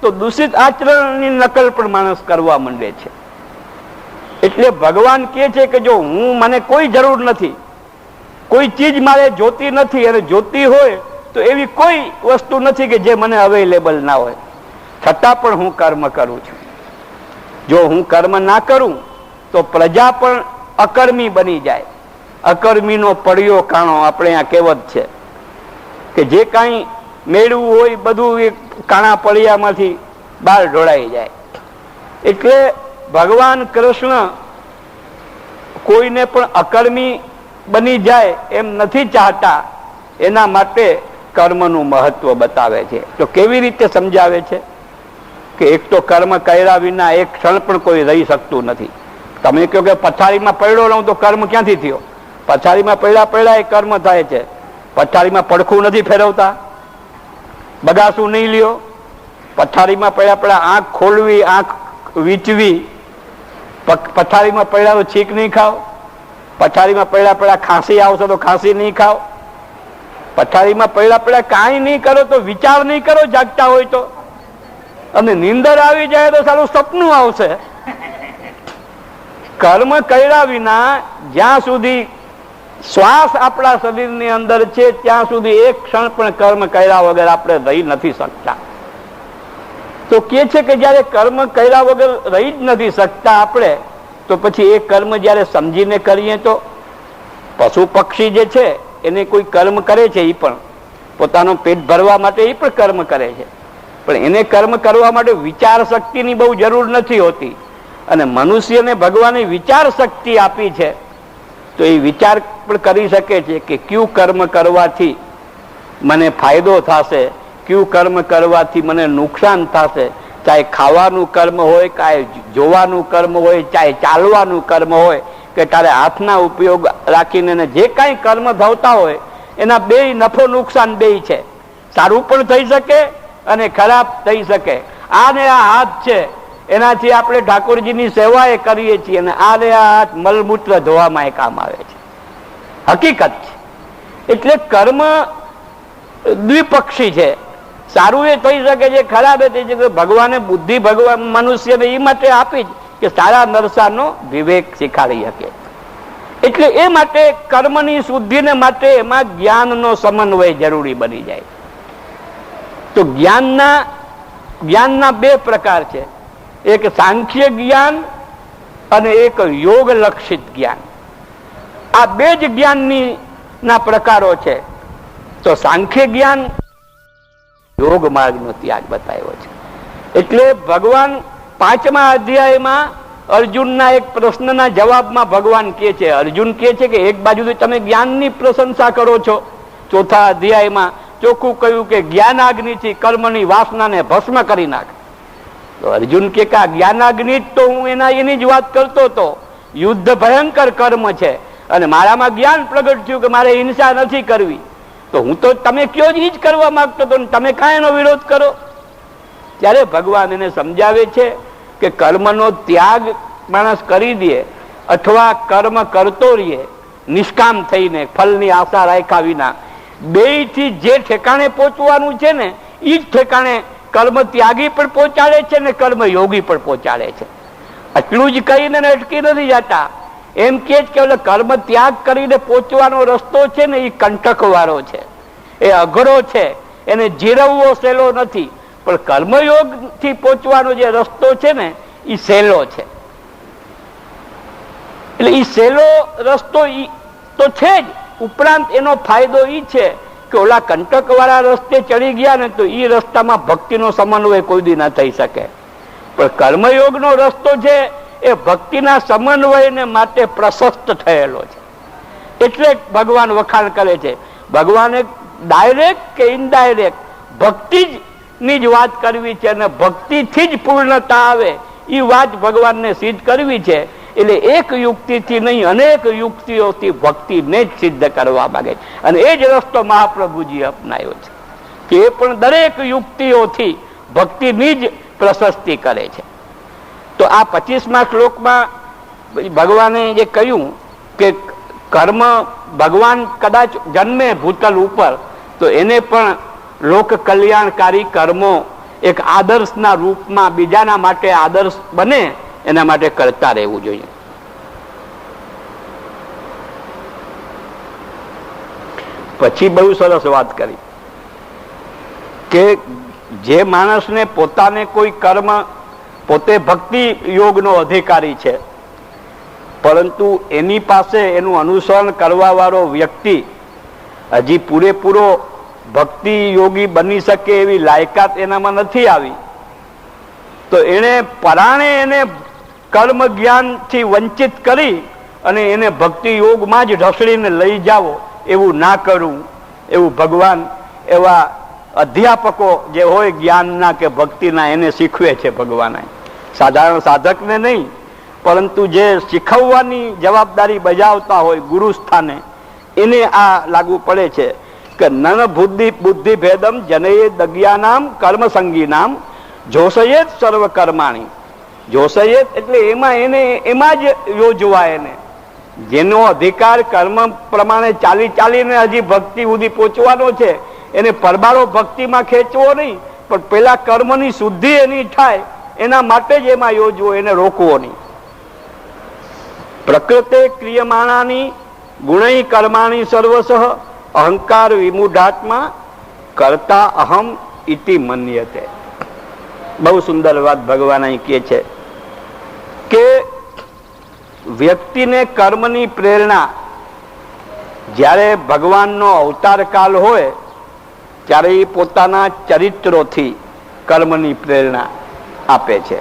તો દૂષિત આચરણની નકલ પણ માણસ કરવા માંડે છે. એટલે ભગવાન કહે છે કે જો મને કોઈ જરૂર નથી, કોઈ ચીજ મારે જોતી નથી, અને જોતી હોય તો એવી કોઈ વસ્તુ નથી કે જે મને અવેલેબલ ના હોય, છતાં પણ હું કર્મ કરું છું. જો હું કર્મ ના કરું તો પ્રજા પણ અકર્મી બની જાય. અકર્મીનો પડ્યો કાણો આપણે આ કહેવત છે કે જે કાંઈ મેળવું હોય બધું એ કાણા પડ્યામાંથી બહાર ઢોળાઈ જાય. એટલે ભગવાન કૃષ્ણ કોઈને પણ અકર્મી બની જાય એમ નથી ચાહતા. એના માટે કર્મનું મહત્વ બતાવે છે. તો કેવી રીતે સમજાવે છે કે એક તો કર્મ કર્યા વિના એક ક્ષણ પણ કોઈ રહી શકતું નથી. તમે કહો કે પથારીમાં પડ્યો રહું તો કર્મ ક્યાંથી થયો? પથારીમાં પડ્યા એ કર્મ થાય છે. પથારીમાં પડખું નથી ફેરવતા, બગાસું નહીં લ્યો, પથારીમાં પડ્યા આંખ ખોલવી, આંખ વીંચવી, પથારીમાં પડ્યા તો છીક નહીં ખાવ, પથારીમાં પડ્યા ખાંસી આવશે તો ખાંસી નહીં ખાવ, પથારીમાં પડ્યા કાંઈ નહીં કરો તો વિચાર નહીં કરો જાગતા હોય તો, અને નીંદર આવી જાય તો સારું સપનું આવશે. કર્મ કર્યા વિના જ્યાં સુધી શ્વાસ આપણા શરીરની અંદર છે ત્યાં સુધી એક ક્ષણ પણ કર્મ કર્યા વગર આપણે રહી નથી શકતા. તો કે છે કે જયારે કર્મ કર્યા વગર રહી જ નથી શકતા આપણે, તો પછી એ કર્મ જયારે સમજીને કરીએ તો પશુ પક્ષી જે છે એને કોઈ કર્મ કરે છે, એ પણ પોતાનું પેટ ભરવા માટે એ પણ કર્મ કરે છે, પણ એને કર્મ કરવા માટે વિચાર શક્તિની બહુ જરૂર નથી હોતી. અને મનુષ્યને ભગવાને વિચાર શક્તિ આપી છે, તો એ વિચાર પણ કરી શકે છે કે કયું કર્મ કરવાથી મને ફાયદો થશે, કયું કર્મ કરવાથી મને નુકસાન થશે. ચાહે ખાવાનું કર્મ હોય, ચાહે જોવાનું કર્મ હોય, ચાહે ચાલવાનું કર્મ હોય, કે તારે હાથના ઉપયોગ રાખીને જે કાંઈ કર્મ થતા હોય એના બે નફો નુકસાન બે છે. સારું પણ થઈ શકે અને ખરાબ થઈ શકે. આ ને આ હાથ છે એનાથી આપણે ઠાકોરજીની સેવા એ કરીએ છીએ અને આ ને આ હાથ મલમૂત્ર ધોવામાં એ કામ આવે છે. હકીકત છે. એટલે કર્મ દ્વિપક્ષી છે. સારું એ થઈ શકે છે, ખરાબ એ થઈ શકે. ભગવાને બુદ્ધિ ભગવાન મનુષ્યને એ માટે આપી કે સારા નરસાનો વિવેક શીખાડી શકે. એટલે એ માટે કર્મની શુદ્ધિને માટે એમાં જ્ઞાનનો સમન્વય જરૂરી બની જાય. તો જ્ઞાનના બે પ્રકાર છે, એક સાંખ્ય જ્ઞાન અને એક યોગ લક્ષિત જ્ઞાન. આ બે જ જ્ઞાનની ના પ્રકારો છે. તો સાંખ્ય જ્ઞાન યોગ માર્ગનો ત્યાગ બતાવ્યો છે. એટલે ભગવાન 5મા અધ્યાયમાં અર્જુનના એક પ્રશ્નના જવાબમાં ભગવાન કહે છે, અર્જુન કહે છે કે એક બાજુથી તમે જ્ઞાનની પ્રશંસા કરો છો, 4થા અધ્યાયમાં ચોખ્ખું કહ્યું કે જ્ઞાનાગ્નિથી કર્મની વાસનાને ભસ્મ કરી નાખ. તો અર્જુન કે આ જ્ઞાનાગ્નિ તો હું એની જ વાત કરતો હતો. યુદ્ધ ભયંકર કર્મ છે અને મારામાં જ્ઞાન પ્રગટ થયું કે મારે હિંસા નથી કરવી. તો હું તો તમે કયો જ ઈ જ કરવા માંગતો હતો, તમે કાંઈ એનો વિરોધ કરો? ત્યારે ભગવાન એને સમજાવે છે કે કર્મનો ત્યાગ માણસ કરી દે અથવા કર્મ કરતો રહીએ નિષ્કામ થઈને ફલની આશા રાખ્યા વિના, બેયથી જે ઠેકાણે પહોંચવાનું છે ને એ જ ઠેકાણે કર્મ ત્યાગી પણ પહોંચાડે છે ને કર્મ યોગી પણ પહોંચાડે છે. આટલું જ કહીને અટકી નથી જતા. એમ કે કર્મ ત્યાગ કરીને પહોંચવાનો રસ્તો છે ને એ કંટક વાળો છે, એ અઘરો છે, એને જીરવવો સહેલો નથી. પણ કર્મયોગ થી પહોંચવાનો જે રસ્તો છે ને એ સહેલો છે. એટલે એ સહેલો રસ્તો તો છે જ, ઉપરાંત એનો ફાયદો એ છે કે ઓલા કંટક વાળા રસ્તે ચડી ગયા ને તો એ રસ્તામાં ભક્તિનો સમન્વય કોઈ દી ના થઈ શકે. પણ કર્મયોગનો રસ્તો છે એ ભક્તિના સમન્વયને માટે પ્રશસ્ત થયેલો છે. એટલે ભગવાન વખાણ કરે છે. ભગવાને ડાયરેક્ટ કે ઇનડાયરેક્ટ ભક્તિ ની જ વાત કરવી છે અને ભક્તિથી જ પૂર્ણતા આવે એ વાત ભગવાનને સિદ્ધ કરવી છે. એટલે એક યુક્તિથી નહીં, અનેક યુક્તિઓથી ભક્તિને જ સિદ્ધ કરવા માંગે છે. અને એ જ રસ્તો મહાપ્રભુજી અપનાવ્યો છે કે એ પણ દરેક યુક્તિઓથી ભક્તિની જ પ્રશસ્તિ કરે છે. તો આ 25મા શ્લોકમાં ભગવાને જે કહ્યું કે કર્મ ભગવાન કદાચ જન્મે ભૂતલ ઉપર તો એને પણ લોક કલ્યાણકારી કર્મો એક આદર્શના રૂપમાં બીજાના માટે આદર્શ બને એના માટે કરતા રહેવું જોઈએ. પછી બહુ સરસ વાત કરી કે જે માણસને પોતાને કોઈ કર્મ, પોતે ભક્તિ યોગનો અધિકારી છે પરંતુ એની પાસે એનું અનુસરણ કરવા વાળો વ્યક્તિ હજી પૂરેપૂરો ભક્તિ યોગી બની શકે એવી લાયકાત એનામાં નથી આવી, તો એને પરાણે એને કર્મ જ્ઞાનથી વંચિત કરી અને એને ભક્તિ યોગમાં જ ઢસડીને લઈ જાવો એવું ના કરવું. એવું ભગવાન એવા અધ્યાપકો જે હોય જ્ઞાનના કે ભક્તિના એને શીખવે છે ભગવાને. સાધારણ સાધકને નહીં પરંતુ જે શીખવવાની જવાબદારી બજાવતા હોય ગુરુ સ્થાને એને આ લાગુ પડે છે કે નન બુદ્ધિ ભેદમ જનયે દજ્ઞાનામ કર્મ સંગીનામ જોશયેત સર્વ કર્માણી. જોશયેત એટલે એમાં જ યોજવા. એને જેનો અધિકાર કર્મ પ્રમાણે ચાલીને હજી ભક્તિ સુધી પહોંચવાનો છે એને પરબારો ભક્તિમાં ખેંચવો નહીં, પણ પેલા કર્મની શુદ્ધિ એની થાય એના માટે જ એમાં યોજવો, એને રોકવો નહીં. પ્રકૃતે ક્રિયમાણાની ગુણૈ કર્માણી સર્વસઃ અહંકાર વિમૂઢાત્મા કરતા અહમ ઇતિ મન્યતે. બહુ સુંદર વાત ભગવાન અહીં કહે છે કે વ્યક્તિને કર્મની પ્રેરણા જ્યારે ભગવાનનો અવતાર કાલ હોય ત્યારે એ પોતાના ચરિત્રોથી કર્મની પ્રેરણા આપે છે,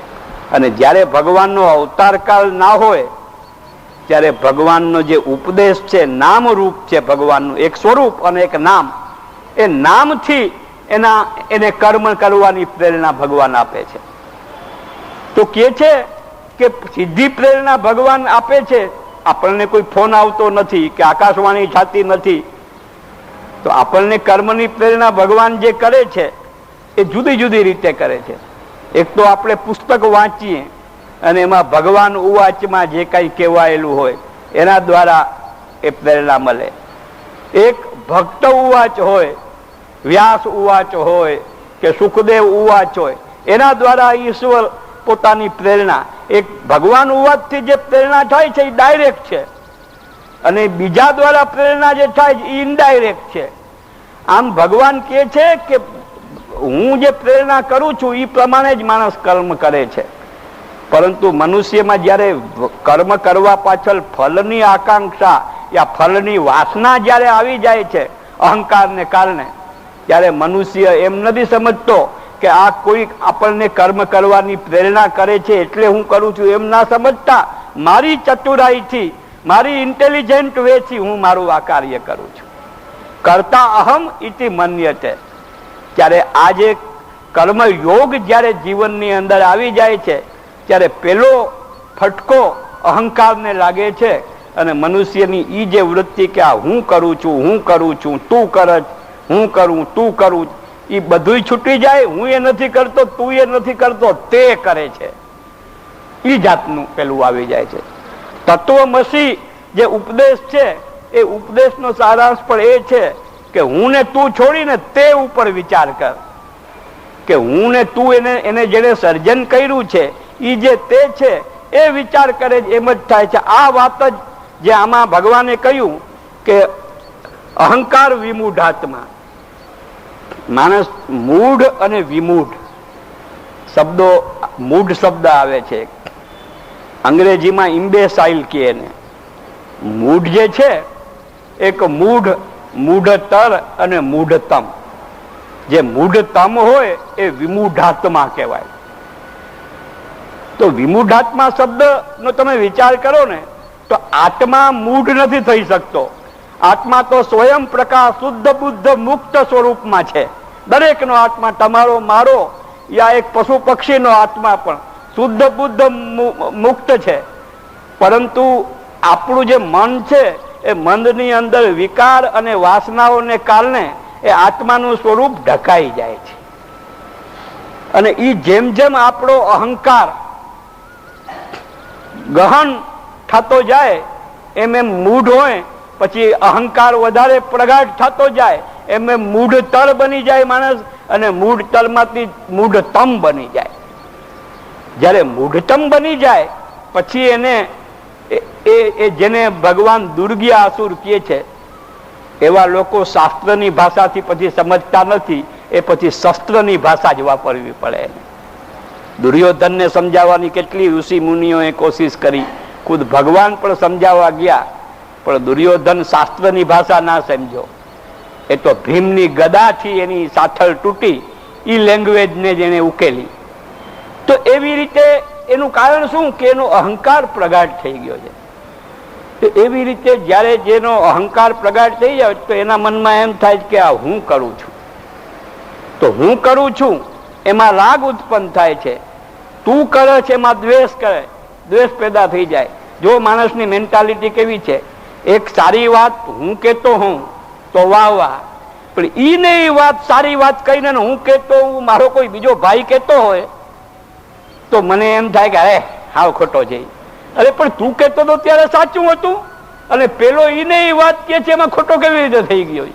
અને જ્યારે ભગવાનનો અવતાર કાળ ના હોય ત્યારે ભગવાનનો જે ઉપદેશ છે, નામ રૂપ છે ભગવાનનું, એક સ્વરૂપ અને એક નામ, એ નામથી એને કર્મ કરવાની પ્રેરણા ભગવાન આપે છે. તો કે છે કે સીધી પ્રેરણા ભગવાન આપે છે. આપણને કોઈ ફોન આવતો નથી કે આકાશવાણી થતી નથી, તો આપણને કર્મની પ્રેરણા ભગવાન જે કરે છે એ જુદી જુદી રીતે કરે છે. એક તો આપણે પુસ્તક વાંચીએ અને એમાં ભગવાન ઉવાચમાં જે કંઈ કહેવાયેલું હોય એના દ્વારા એ પ્રેરણા મળે. એક ભક્ત ઉવાચ હોય, વ્યાસ ઉવાચ હોય કે સુખદેવ ઉવાચ હોય, એના દ્વારા ઈશ્વર પોતાની પ્રેરણા, એક ભગવાન ઉવાચથી જે પ્રેરણા થાય છે એ ડાયરેક્ટ છે, અને બીજા દ્વારા પ્રેરણા જે થાય છે એ ઇનડાયરેક્ટ છે. આમ ભગવાન કહે છે કે હું જે પ્રેરણા કરું છું એ પ્રમાણે જ માણસ કર્મ કરે છે. પરંતુ મનુષ્યમાં જ્યારે કર્મ કરવા પાછળ ફલની આકાંક્ષા યા ફલની વાસના જ્યારે આવી જાય છે અહંકારને કારણે, ત્યારે મનુષ્ય એમ નથી સમજતો કે આ કોઈ આપણને કર્મ કરવાની પ્રેરણા કરે છે એટલે હું કરું છું, એમ ના સમજતા મારી ચતુરાઈથી, મારી ઇન્ટેલિજન્ટ વેથી હું મારું આ કાર્ય કરું છું. કરતા અહમ ઇતિ મન્યતે. ત્યારે આ જે કર્મ યોગ જ્યારે જીવનની અંદર આવી જાય છે ત્યારે પેલો ફટકો અહંકારને લાગે છે, અને મનુષ્યની ઈ જે વૃત્તિ કે આ હું કરું છું, તું કર, હું કરું, તું કરું, એ બધું છૂટી જાય. હું એ નથી કરતો, તું એ નથી કરતો, તે કરે છે, ઈ જાતનું પેલું આવી જાય છે. તત્વમસી જે ઉપદેશ છે એ ઉપદેશનો સારાંશ પણ એ છે કે હું ને તું છોડીને તે ઉપર વિચાર કર, કે હું ને તું એને જેને સર્જન કર્યું છે એ જે તે છે એ વિચાર કરે, એમ જ થાય છે. આ વાત જ જે આમાં ભગવાને કહ્યું કે અહંકાર વિમૂઢાત્મા, માણસ મૂઢ અને વિમૂઢ શબ્દો, મૂઢ શબ્દ આવે છે અંગ્રેજીમાં ઇમ્બેસાઇલ કહે એને. મૂઢ જે છે એક મૂઢ, મૂઢતર અને મૂઢતમ. જે મૂઢતમ હોય એ વિમૂઢાત્મા કહેવાય. તો વિમૂઢાત્મા શબ્દ નો તમે વિચાર કરો ને તો આત્મા મૂઢ નથી થઈ શકતો. આત્મા તો સ્વયં પ્રકાશ, શુદ્ધ બુદ્ધ મુક્ત સ્વરૂપમાં છે. દરેકનો આત્મા, તમારો, મારો યા એક પશુ પક્ષીનો આત્મા પણ શુદ્ધ બુદ્ધ મુક્ત છે. પરંતુ આપણું જે મન છે એ મનની અંદર વિકાર અને વાસનાઓને કારણે એ આત્માનું સ્વરૂપ ઢકાઈ જાય છે. અને એ જેમ જેમ આપણો અહંકાર ગહન થતો જાય એમ એમ મૂઢ હોય, પછી અહંકાર વધારે પ્રગાઢ થતો જાય એમ એમ મૂઢતર બની જાય માણસ, અને મૂઢતરમાંથી મૂઢતમ બની જાય. જ્યારે મૂઢતમ બની જાય પછી એને જેને ભગવાન દુર્ગ્યા અસુર કહે છે એવા લોકો શાસ્ત્રની ભાષાથી પછી સમજતા નથી, એ પછી શસ્ત્રની ભાષા જ વાપરવી પડે. દુર્યોધનને સમજાવવાની કેટલી ઋષિ મુનિઓએ કોશિશ કરી, ખુદ ભગવાન પણ સમજાવવા ગયા, પણ દુર્યોધન શાસ્ત્રની ભાષા ના સમજો. એ તો ભીમની ગદાથી એની સાથળ તૂટી, એ લેંગ્વેજને જેને ઉકેલી. તો એવી રીતે એનું કારણ શું કે એનો અહંકાર પ્રગાઢ થઈ ગયો છે. તો એવી રીતે જ્યારે જેનો અહંકાર પ્રગાઢ થઈ જાય તો એના મનમાં એમ થાય કે આ હું કરું છું. તો હું કરું છું એમાં રાગ ઉત્પન્ન થાય છે, તું કરે છે એમાં દ્વેષ કરે, દ્વેષ પેદા થઈ જાય. જો માણસની મેન્ટાલિટી કેવી છે, એક સારી વાત હું કહેતો હું તો વાહ વાહ, પણ ઈ ને એ વાત સારી વાત કહીને હું કહેતો હું, મારો કોઈ બીજો ભાઈ કહેતો હોય તો મને એમ થાય કે અરે હાવ ખોટો છે. અરે પણ તું કહેતો તો ત્યારે સાચું હતું, અને પેલો ઈને એ વાત કે છે એમાં ખોટો કેવી રીતે થઈ ગયો?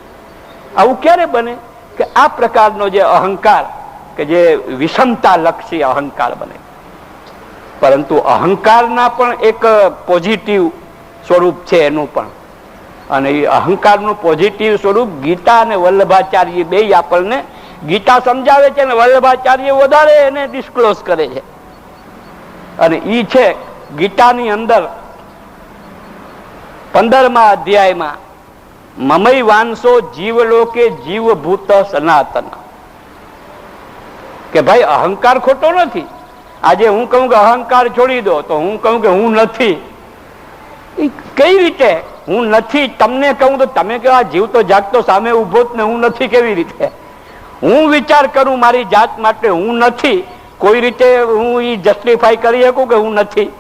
આવું ક્યારે બને કે આ પ્રકારનો જે અહંકાર, કે જે વિષમતા લક્ષી અહંકાર બને. પરંતુ અહંકારના પણ એક પોઝિટિવ સ્વરૂપ છે એનું પણ, અને એ અહંકારનું પોઝિટિવ સ્વરૂપ ગીતા અને વલ્લભાચાર્ય બે આપણને ગીતા સમજાવે છે, અને વલ્લભાચાર્ય વધારે એને ડિસ્ક્લોઝ કરે છે. અને ઈ છે ગીતાની અંદર 15મા અધ્યાયમાં મમઈ વાંસો જીવલોકે જીવભૂત સનાતન, કે ભાઈ અહંકાર ખોટો નથી. આજે હું કહું કે અહંકાર છોડી દો, તો હું કહું કે હું નથી, એ કઈ રીતે હું નથી તમને કહું તો તમે કહો આ જીવતો જાગતો સામે ઉભો જ ને હું નથી કેવી રીતે? હું વિચાર કરું મારી જાત માટે હું નથી, કોઈ રીતે હું એ જસ્ટિફાઈ કરી શકું કે હું નથી?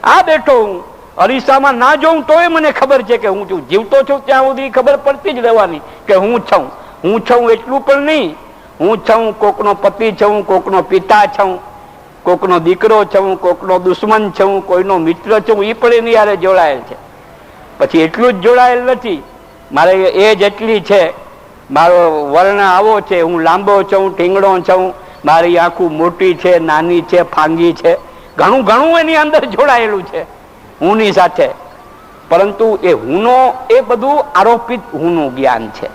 આ બેઠો હું અરીસામાં ના જોઉં તોય મને ખબર છે કે હું છું. જીવતો છું ત્યાં સુધી ખબર પડતી જ રહેવાની કે હું છું. હું છું એટલું પણ નહીં, હું છું કોકનો પતિ છું, કોકનો પિતા છું, કોકનો દીકરો છું, કોકનો દુશ્મન છું, કોઈનો મિત્ર છું, એ પણ એની યારે જોડાયેલ છે. પછી એટલું જ જોડાયેલ નથી, મારે એજ એટલી છે, મારો વર્ણ આવો છે, હું લાંબો છું, ઠીંગણો છું, મારી આંખું મોટી છે, નાની છે, ફાંગી છે, ઘણું ઘણું એની અંદર જોડાયેલું છે હુંની સાથે. પરંતુ એ હુંનો એ બધું આરોપિત હુંનું જ્ઞાન છે.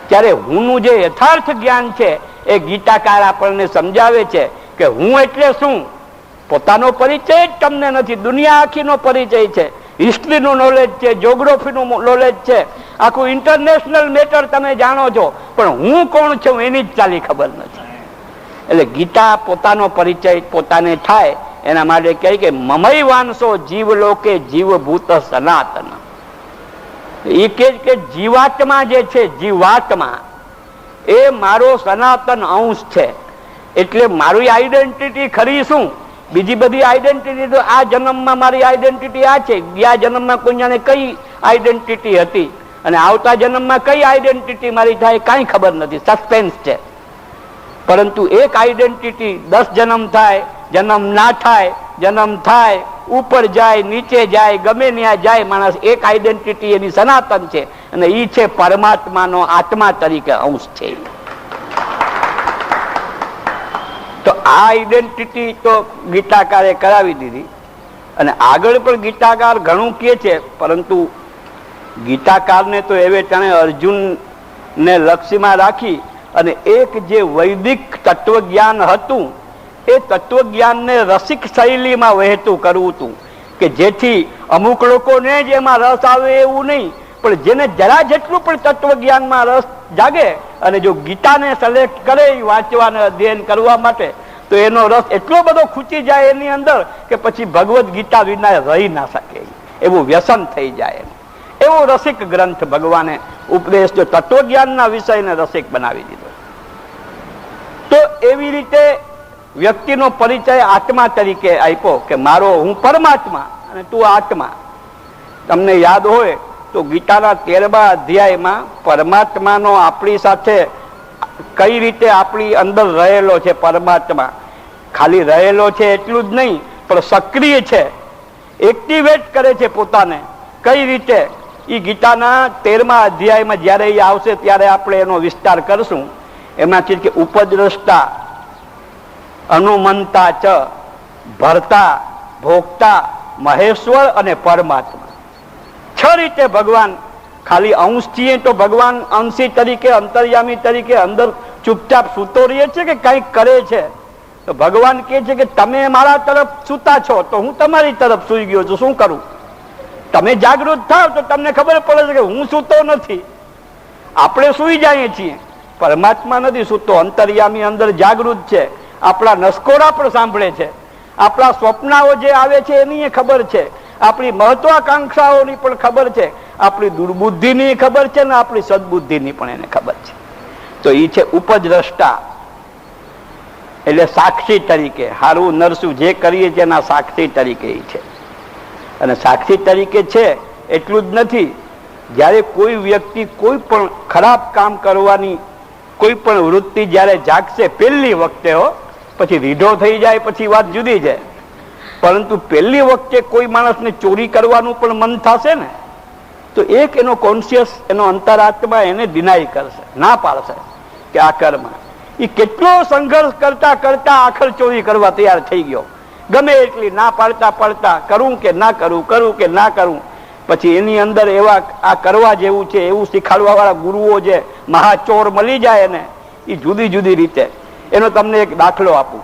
ત્યારે હુંનું જે યથાર્થ જ્ઞાન છે એ ગીતાકાર આપણને સમજાવે છે કે હું એટલે શું. પોતાનો પરિચય જ તમને નથી, દુનિયા આખીનો પરિચય છે, હિસ્ટ્રીનું નોલેજ છે, જ્યોગ્રાફીનું નોલેજ છે, આખું ઇન્ટરનેશનલ મેટર તમે જાણો છો, પણ હું કોણ છું એની જ ચાલી ખબર નથી. એટલે ગીતા પોતાનો પરિચય પોતાને થાય એના માટે કહે કે મમય વાંસો જીવ લોકે જીવભૂત સનાતન. એ કે જીવાત્મા જે છે, જીવાત્મા એ મારો સનાતન અંશ છે. એટલે મારી આઈડેન્ટિટી ખરી શું? બીજી બધી આઈડેન્ટિટી તો આ જન્મમાં મારી આઈડેન્ટિટી આ છે, ગયા જન્મમાં કોઈ જાણે કઈ આઈડેન્ટિટી હતી અને આવતા જન્મમાં કઈ આઈડેન્ટિટી મારી થાય કાંઈ ખબર નથી, સસ્પેન્સ છે. પરંતુ એક આઈડેન્ટિટી 10 જન્મ થાય, જન્મ ના થાય, જન્મ થાય, ઉપર જાય, નીચે જાય, ગમે ત્યાં જાય માણસ, એક આઈડેન્ટિટી એની સનાતન છે અને એ છે પરમાત્માનો આત્મા તરીકે અંશ છે. તો આ આઈડેન્ટિટી તો ગીતાકારે કરાવી દીધી અને આગળ પણ ગીતાકાર ઘણું કહે છે. પરંતુ ગીતાકારને તો એવે ટાણે અર્જુનને લક્ષ્યમાં રાખી અને એક જે વૈદિક તત્વજ્ઞાન હતું એ તત્વજ્ઞાનને રસિક શૈલીમાં વહેતું કરવું હતું કે જેથી અમુક લોકોને જ એમાં રસ આવે એવું નહીં, પણ જેને જરા જેટલું પણ તત્વજ્ઞાનમાં રસ જાગે અને જો ગીતાને સિલેક્ટ કરે વાંચવાને અધ્યયન કરવા માટે, તો એનો રસ એટલો બધો ખૂચી જાય એની અંદર કે પછી ભગવદ્ ગીતા વિના રહી ના શકે, એવું વ્યસન થઈ જાય. એવો રસિક ગ્રંથ ભગવાને ઉપદેશ જો તત્વજ્ઞાનના વિષયને રસિક બનાવી દીધો. તો એવી રીતે વ્યક્તિનો પરિચય આત્મા તરીકે આપ્યો કે મારો હું પરમાત્મા અને તું આત્મા. તમને યાદ હોય તો ગીતાના 13મા અધ્યાયમાં પરમાત્માનો આપણી સાથે કઈ રીતે આપણી અંદર રહેલો છે. પરમાત્મા ખાલી રહેલો છે એટલું જ નહીં, પણ સક્રિય છે, એક્ટિવેટ કરે છે પોતાને. કઈ રીતે એ ગીતાના 13મા અધ્યાયમાં જ્યારે એ આવશે ત્યારે આપણે એનો વિસ્તાર કરશું. એમાંથી કે ઉપદ્રષ્ટા, અનુમંતા ચ, ભરતા, ભોગતા, મહેશ્વર અને પરમાત્મા. 6 રીતે ભગવાન ખાલી અંશ છીએ તો ભગવાન અંશી તરીકે, અંતર્યામી તરીકે અંદર ચૂપચાપ સૂતો રહે છે કે કંઈક કરે છે? તો ભગવાન કહે છે કે તમે મારા તરફ સૂતા છો તો હું તમારી તરફ સૂઈ ગયો છું, શું કરું? તમે જાગૃત થાવ તો તમને ખબર પડે છે કે હું સૂતો નથી. આપણે સૂઈ જઈએ છીએ, પરમાત્મા નથી સૂતો, અંતર્યામી અંદર જાગૃત છે. આપણા નસકોરા પણ સાંભળે છે, આપણા સ્વપ્નાઓ જે આવે છે એની ખબર છે, આપણી મહત્વાકાંક્ષાઓની પણ ખબર છે, આપણી દુર્બુદ્ધિની ખબર છે ને આપણી સદબુદ્ધિની પણ એને ખબર છે. તો એ છે ઉપદ્રષ્ટા, એટલે સાક્ષી તરીકે, હારું નરસું જે કરીએ છીએ એના સાક્ષી તરીકે એ છે. અને સાક્ષી તરીકે છે એટલું જ નથી, જ્યારે કોઈ વ્યક્તિ કોઈ પણ ખરાબ કામ કરવાની કોઈ પણ વૃત્તિ જ્યારે જાગશે પહેલી વખતે હો, પછી રીઢો થઈ જાય પછી વાત જુદી છે, પરંતુ પહેલી વખતે કોઈ માણસને ચોરી કરવાનું પણ મન થશે ને તો એક એનો કોન્શિયસ, એનો અંતરાત્મા એને ડિનાય કરશે, ના પાડશે કે આ કર્મ. એ કેટલો સંઘર્ષ કરતા કરતા આખર ચોરી કરવા તૈયાર થઈ ગયો, ગમે એટલી ના પાડતા પાડતા કરું કે ના કરું, કરું કે ના કરું. પછી એની અંદર એવા આ કરવા જેવું છે એવું શીખાડવા વાળા ગુરુઓ જે મહાચોર મળી જાય ને એ જુદી જુદી રીતે. એનો તમને એક દાખલો આપું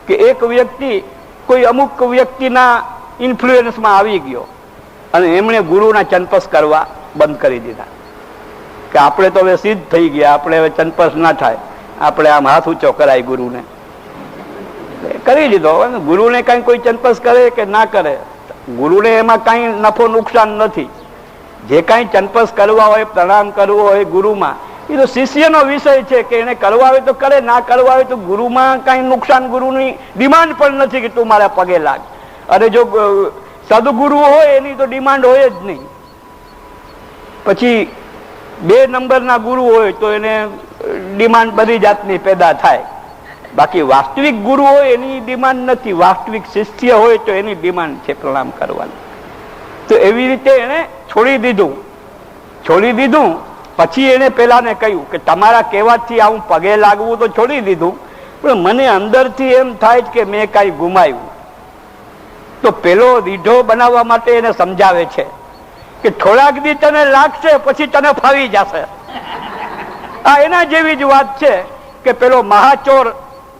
કે એક વ્યક્તિ કોઈ અમુક વ્યક્તિના ઇન્ફ્લુએન્સમાં આવી ગયો અને એમણે ગુરુના ચંપસ કરવા બંધ કરી દીધા કે આપણે તો હવે સિદ્ધ થઈ ગયા, આપણે હવે ચંપસ ના થાય, આપણે આમ હાથ ઊંચો કરાય ગુરુને. કરી દીધો. ગુરુને કઈ કોઈ ચંપસ કરે કે ના કરે, ગુરુને એમાં કાંઈ નફો નુકસાન નથી. જે કાંઈ ચંપસ કરવા હોય, પ્રણામ કરવો હોય ગુરુમાં, એ તો શિષ્યનો વિષય છે કે એને કરવા હોય તો કરે, ના કરવા હોય તો ગુરુમાં કાંઈ નુકસાન, ગુરુની ડિમાન્ડ પણ નથી કે તું મારા પગે લાગ. અને જો સદગુરુ હોય એની તો ડિમાન્ડ હોય જ નહીં. પછી 2 નંબરના ગુરુ હોય તો એને ડિમાન્ડ બધી જાતની પેદા થાય. બાકી વાસ્તવિક ગુરુ હોય એની ડિમાન્ડ નથી. વાસ્તવિક શિષ્ય હોય તો એની ડિમાન્ડ છે પ્રણામ કરવાની. તો એવી રીતે એને છોડી દીધું. પછી એને પેલાને કહ્યું કે તમારા કહેવાથી આ હું પગે લાગવું તો છોડી દીધું, પણ મને અંદરથી એમ થાય કે મેં કાંઈ ગુમાવ્યું. તો પેલો રીઢો બનાવવા માટે એને સમજાવે છે કે થોડાક દી તને લાગશે, પછી તને ફાવી જશે. આ એના જેવી જ વાત છે કે પેલો મહાચોર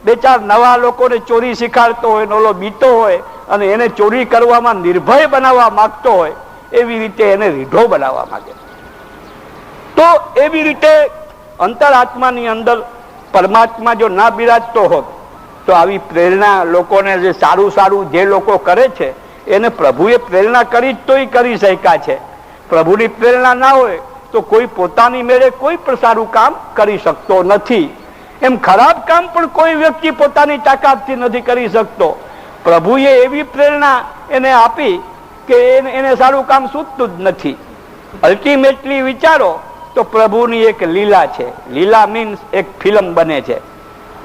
2-4 નવા લોકોને ચોરી શીખાડતો હોય, ઓલો બીતો હોય અને એને ચોરી કરવામાં નિર્ભય બનાવવા માંગતો હોય, એવી રીતે એને રીઢો બનાવવા માંગે. તો એવી રીતે અંતરાત્માની અંદર પરમાત્મા જો ના બિરાજતો હોત તો આવી પ્રેરણા લોકોને, જે સારું જે લોકો કરે છે એને પ્રભુએ પ્રેરણા કરી તોય કરી શક્યા છે. પ્રભુની પ્રેરણા ના હોય તો કોઈ પોતાની મેળે કોઈ પણ સારું કામ કરી શકતો નથી. એમ ખરાબ કામ પણ કોઈ વ્યક્તિ પોતાની તાકાતથી નથી કરી શકતો. પ્રભુએ એવી પ્રેરણા એને આપી કે એને સારું કામ સૂચતું જ નથી. અલ્ટિમેટલી વિચારો તો પ્રભુની એક લીલા છે. લીલા મીન્સ એક ફિલ્મ બને છે.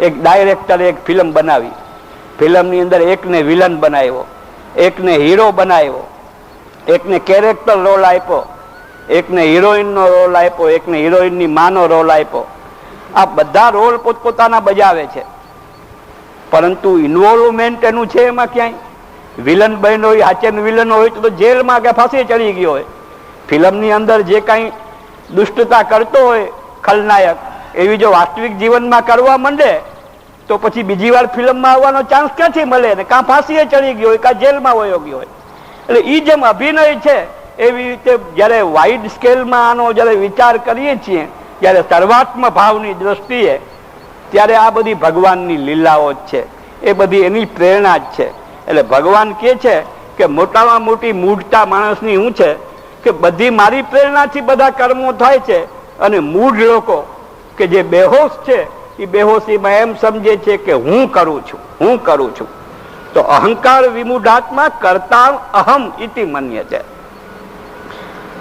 એક ડાયરેક્ટરે એક ફિલ્મ બનાવી. ફિલ્મની અંદર એકને વિલન બનાવ્યો, એકને હીરો બનાવ્યો, એકને કેરેક્ટર રોલ આપ્યો, એકને હિરોઈનનો રોલ આપ્યો, એકને હિરોઈનની માનો રોલ આપ્યો. આ બધા રોલ પોતપોતાના બજાવે છે, પરંતુ ઇન્વોલ્વમેન્ટ એનું છે એમાં ક્યાંય. વિલન બન્યો હોય, હાચેનો વિલન હોય તો જેલમાં કે ફાંસી ચડી ગયો હોય. ફિલ્મની અંદર જે કાંઈ દુષ્ટતા કરતો હોય ખલનાયક, એવી જો વાસ્તવિક જીવનમાં કરવા માંડે તો પછી બીજી વાર ફિલ્મમાં આવવાનો ચાન્સ ક્યાંથી મળે ને? કાં ફાંસીએ ચડી ગયો હોય, કાં જેલમાં વયો ગયો હોય. એટલે એ જેમ અભિનય છે એવી રીતે જ્યારે વાઇડ સ્કેલમાં આનો જ્યારે વિચાર કરીએ છીએ, જ્યારે સર્વાત્મ ભાવની દ્રષ્ટિએ, ત્યારે આ બધી ભગવાનની લીલાઓ જ છે. એ બધી એની પ્રેરણા જ છે. એટલે ભગવાન કહે છે કે મોટામાં મોટી મૂઢતા માણસની શું છે કે બધી મારી પ્રેરણાથી બધા કર્મો થાય છે, અને મૂઢ લોકો કે જે બેહોશ છે એ બેહોશીમાં એમ સમજે છે કે હું કરું છું. તો અહંકાર વિમૂઢાત્મા કરતા અહમ ઇતિ મન્ય છે.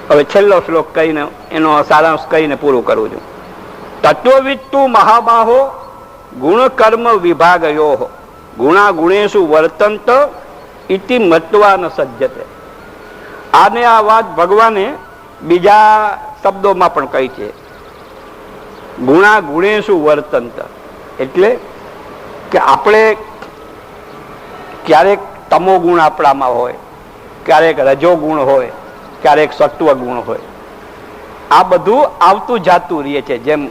હવે છેલ્લો શ્લોક કહીને એનો સારાંશ કહીને પૂરું કરું છું. તત્વવિત્તુ મહાબાહો ગુણ કર્મ વિભાગયો ગુણા ગુણેશુ વર્તંત ઇતિ મત્વા ન સજ્જતે. આને આ વાત ભગવાને બીજા શબ્દોમાં પણ કહી છે. ગુણા ગુણેશુ વર્તંત એટલે કે આપણે ક્યારેક તમો ગુણ આપણામાં હોય, ક્યારેક રજો ગુણ હોય, ક્યારેક સત્વ ગુણ હોય. આ બધું આવતું જાતું રહે છે. જેમ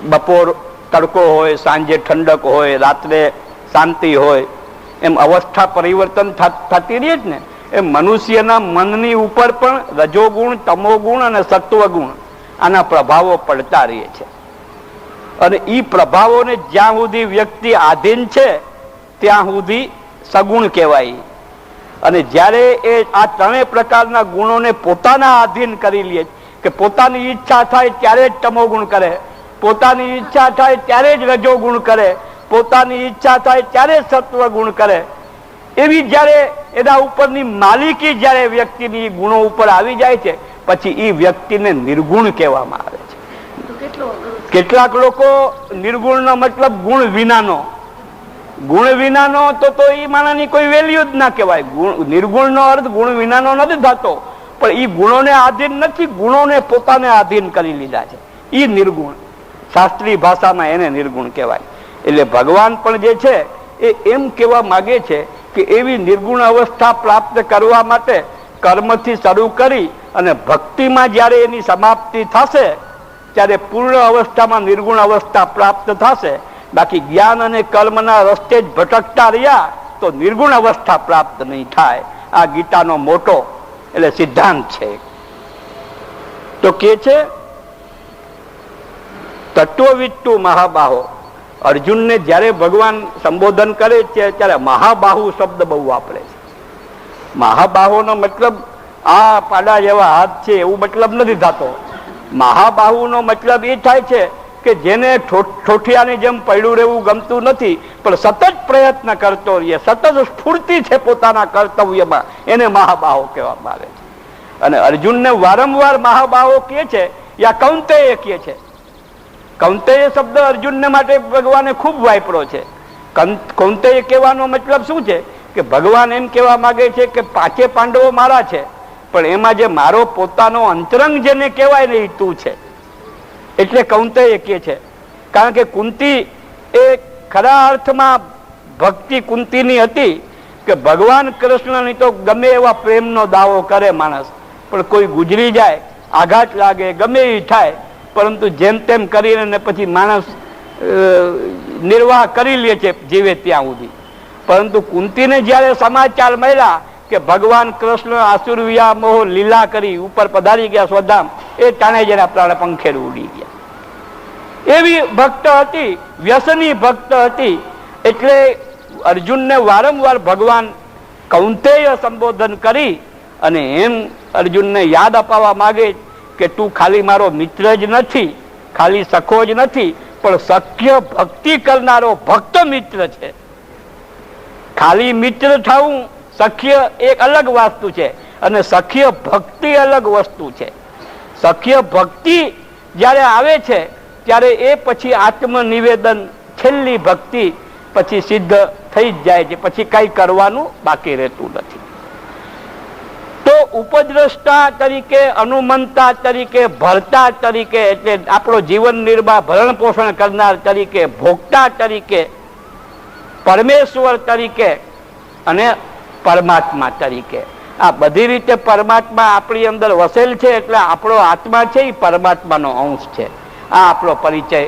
બપોર તડકો હોય, સાંજે ઠંડક હોય, રાત્રે શાંતિ હોય, એમ અવસ્થા પરિવર્તન થતી રહે જ ને. એમ મનુષ્યના મનની ઉપર પણ રજોગુણ, તમોગુણ અને સત્વગુણ આના પ્રભાવો પડતા રહે છે. અને એ પ્રભાવોને જ્યાં સુધી વ્યક્તિ આધીન છે ત્યાં સુધી સગુણ કહેવાય. અને જ્યારે એ આ 3 પ્રકારના ગુણોને પોતાના આધીન કરી લે કે પોતાની ઈચ્છા થાય ત્યારે જ તમોગુણ કરે, પોતાની ઈચ્છા થાય ત્યારે જ રજોગુણ કરે, પોતાની ઈચ્છા થાય ત્યારે જ સત્વગુણ કરે, એવી જ્યારે એના ઉપરની માલિકી જ્યારે વ્યક્તિની ગુણો ઉપર આવી જાય છે, પછી એ વ્યક્તિને નિર્ગુણ કહેવામાં આવે છે. કેટલાક લોકો નિર્ગુણનો મતલબ ગુણ વિનાનો તો એ માણસની કોઈ વેલ્યુ જ ના કહેવાય. નિર્ગુણનો અર્થ ગુણ વિનાનો નથી થતો, પણ એ ગુણોને આધીન નથી, ગુણોને પોતાને આધીન કરી લીધા છે. એ નિર્ગુણ, શાસ્ત્રીય ભાષામાં એને નિર્ગુણ કહેવાય. એટલે ભગવાન પણ જે છે એ એમ કહેવા માંગે છે કે એવી નિર્ગુણ અવસ્થા પ્રાપ્ત કરવા માટે કર્મથી શરૂ કરી અને ભક્તિમાં જ્યારે એની સમાપ્તિ થશે ત્યારે પૂર્ણ અવસ્થામાં નિર્ગુણ અવસ્થા પ્રાપ્ત થશે. બાકી જ્ઞાન અને કર્મના રસ્તે જ ભટકતા રહ્યા તો નિર્ગુણ અવસ્થા પ્રાપ્ત નહીં થાય. આ ગીતાનો મોટો એટલે સિદ્ધાંત છે. તો કે છે તત્વવિત્તુ મહાબાહો. અર્જુનને જ્યારે ભગવાન સંબોધન કરે છે ત્યારે મહાબાહુ શબ્દ બહુ વાપરે છે. મહાબાહુનો મતલબ આ પાડા જેવા હાથ છે એવું મતલબ નથી થતો. મહાબાહુનો મતલબ એ થાય છે કે જેને ઠોઠિયાની જેમ પડ્યું રહેવું ગમતું નથી, પણ સતત પ્રયત્ન કરતો રહીએ, સતત સ્ફૂર્તિ છે પોતાના કર્તવ્યમાં, એને મહાબાહુ કહેવામાં આવે છે. અને અર્જુનને વારંવાર મહાબાહુ કહે છે, યા કૌંતેય કહે છે. કૌંતેય શબ્દ અર્જુનને માટે ભગવાને ખૂબ વાપર્યો છે. કૌંતેય કહેવાનો મતલબ શું છે કે ભગવાન એમ કહેવા માંગે છે કે 5 પાંડવો મારા છે, પણ એમાં જે મારો પોતાનો અંતરંગ જેને કહેવાય ને એ તું છે, એટલે કૌંતેય કહે છે. કારણ કે કુંતી એ ખરા અર્થમાં ભક્તિ કુંતીની હતી કે ભગવાન કૃષ્ણની તો ગમે એવા પ્રેમનો દાવો કરે માણસ, પણ કોઈ ગુજરી જાય, આઘાત લાગે, ગમે એ થાય, પરંતુ જેમ તેમ કરીને પછી માણસ નિર્વાહ કરી લે છે જીવે ત્યાં સુધી. પરંતુ કુંતીને જ્યારે સમાચાર મળ્યા કે ભગવાન કૃષ્ણ આસુરવિયા મોહ લીલા કરી ઉપર પધારી ગયા સ્વધામ, એ ટાણે જેના પ્રાણ પંખેર ઉડી ગયા. એવી ભક્ત હતી, વ્યસની ભક્ત હતી. એટલે અર્જુનને વારંવાર ભગવાન કૌંતેય સંબોધન કરી અને એમ અર્જુનને યાદ અપાવવા માંગે કે તું ખાલી મારો મિત્ર જ નથી, ખાલી સખો જ નથી, પણ સખ્ય ભક્તિ કરનારો ભક્ત મિત્ર છે. ખાલી મિત્ર થવું, સખ્ય એક અલગ વસ્તુ છે અને સખ્ય ભક્તિ અલગ વસ્તુ છે. સખ્ય ભક્તિ જ્યારે આવે છે ત્યારે એ પછી આત્મનિવેદન, છેલ્લી ભક્તિ પછી સિદ્ધ થઈ જ જાય છે, પછી કઈ કરવાનું બાકી રહેતું નથી. તો ઉપદ્રષ્ટા તરીકે, અનુમંતા તરીકે, ભરતા તરીકે, એટલે આપણો જીવન નિર્વાહ ભરણ પોષણ કરનાર તરીકે, ભોગતા તરીકે, પરમેશ્વર તરીકે અને પરમાત્મા તરીકે, આ બધી રીતે પરમાત્મા આપણી અંદર વસેલ છે. એટલે આપણો આત્મા છે એ પરમાત્માનો અંશ છે. આ આપણો પરિચય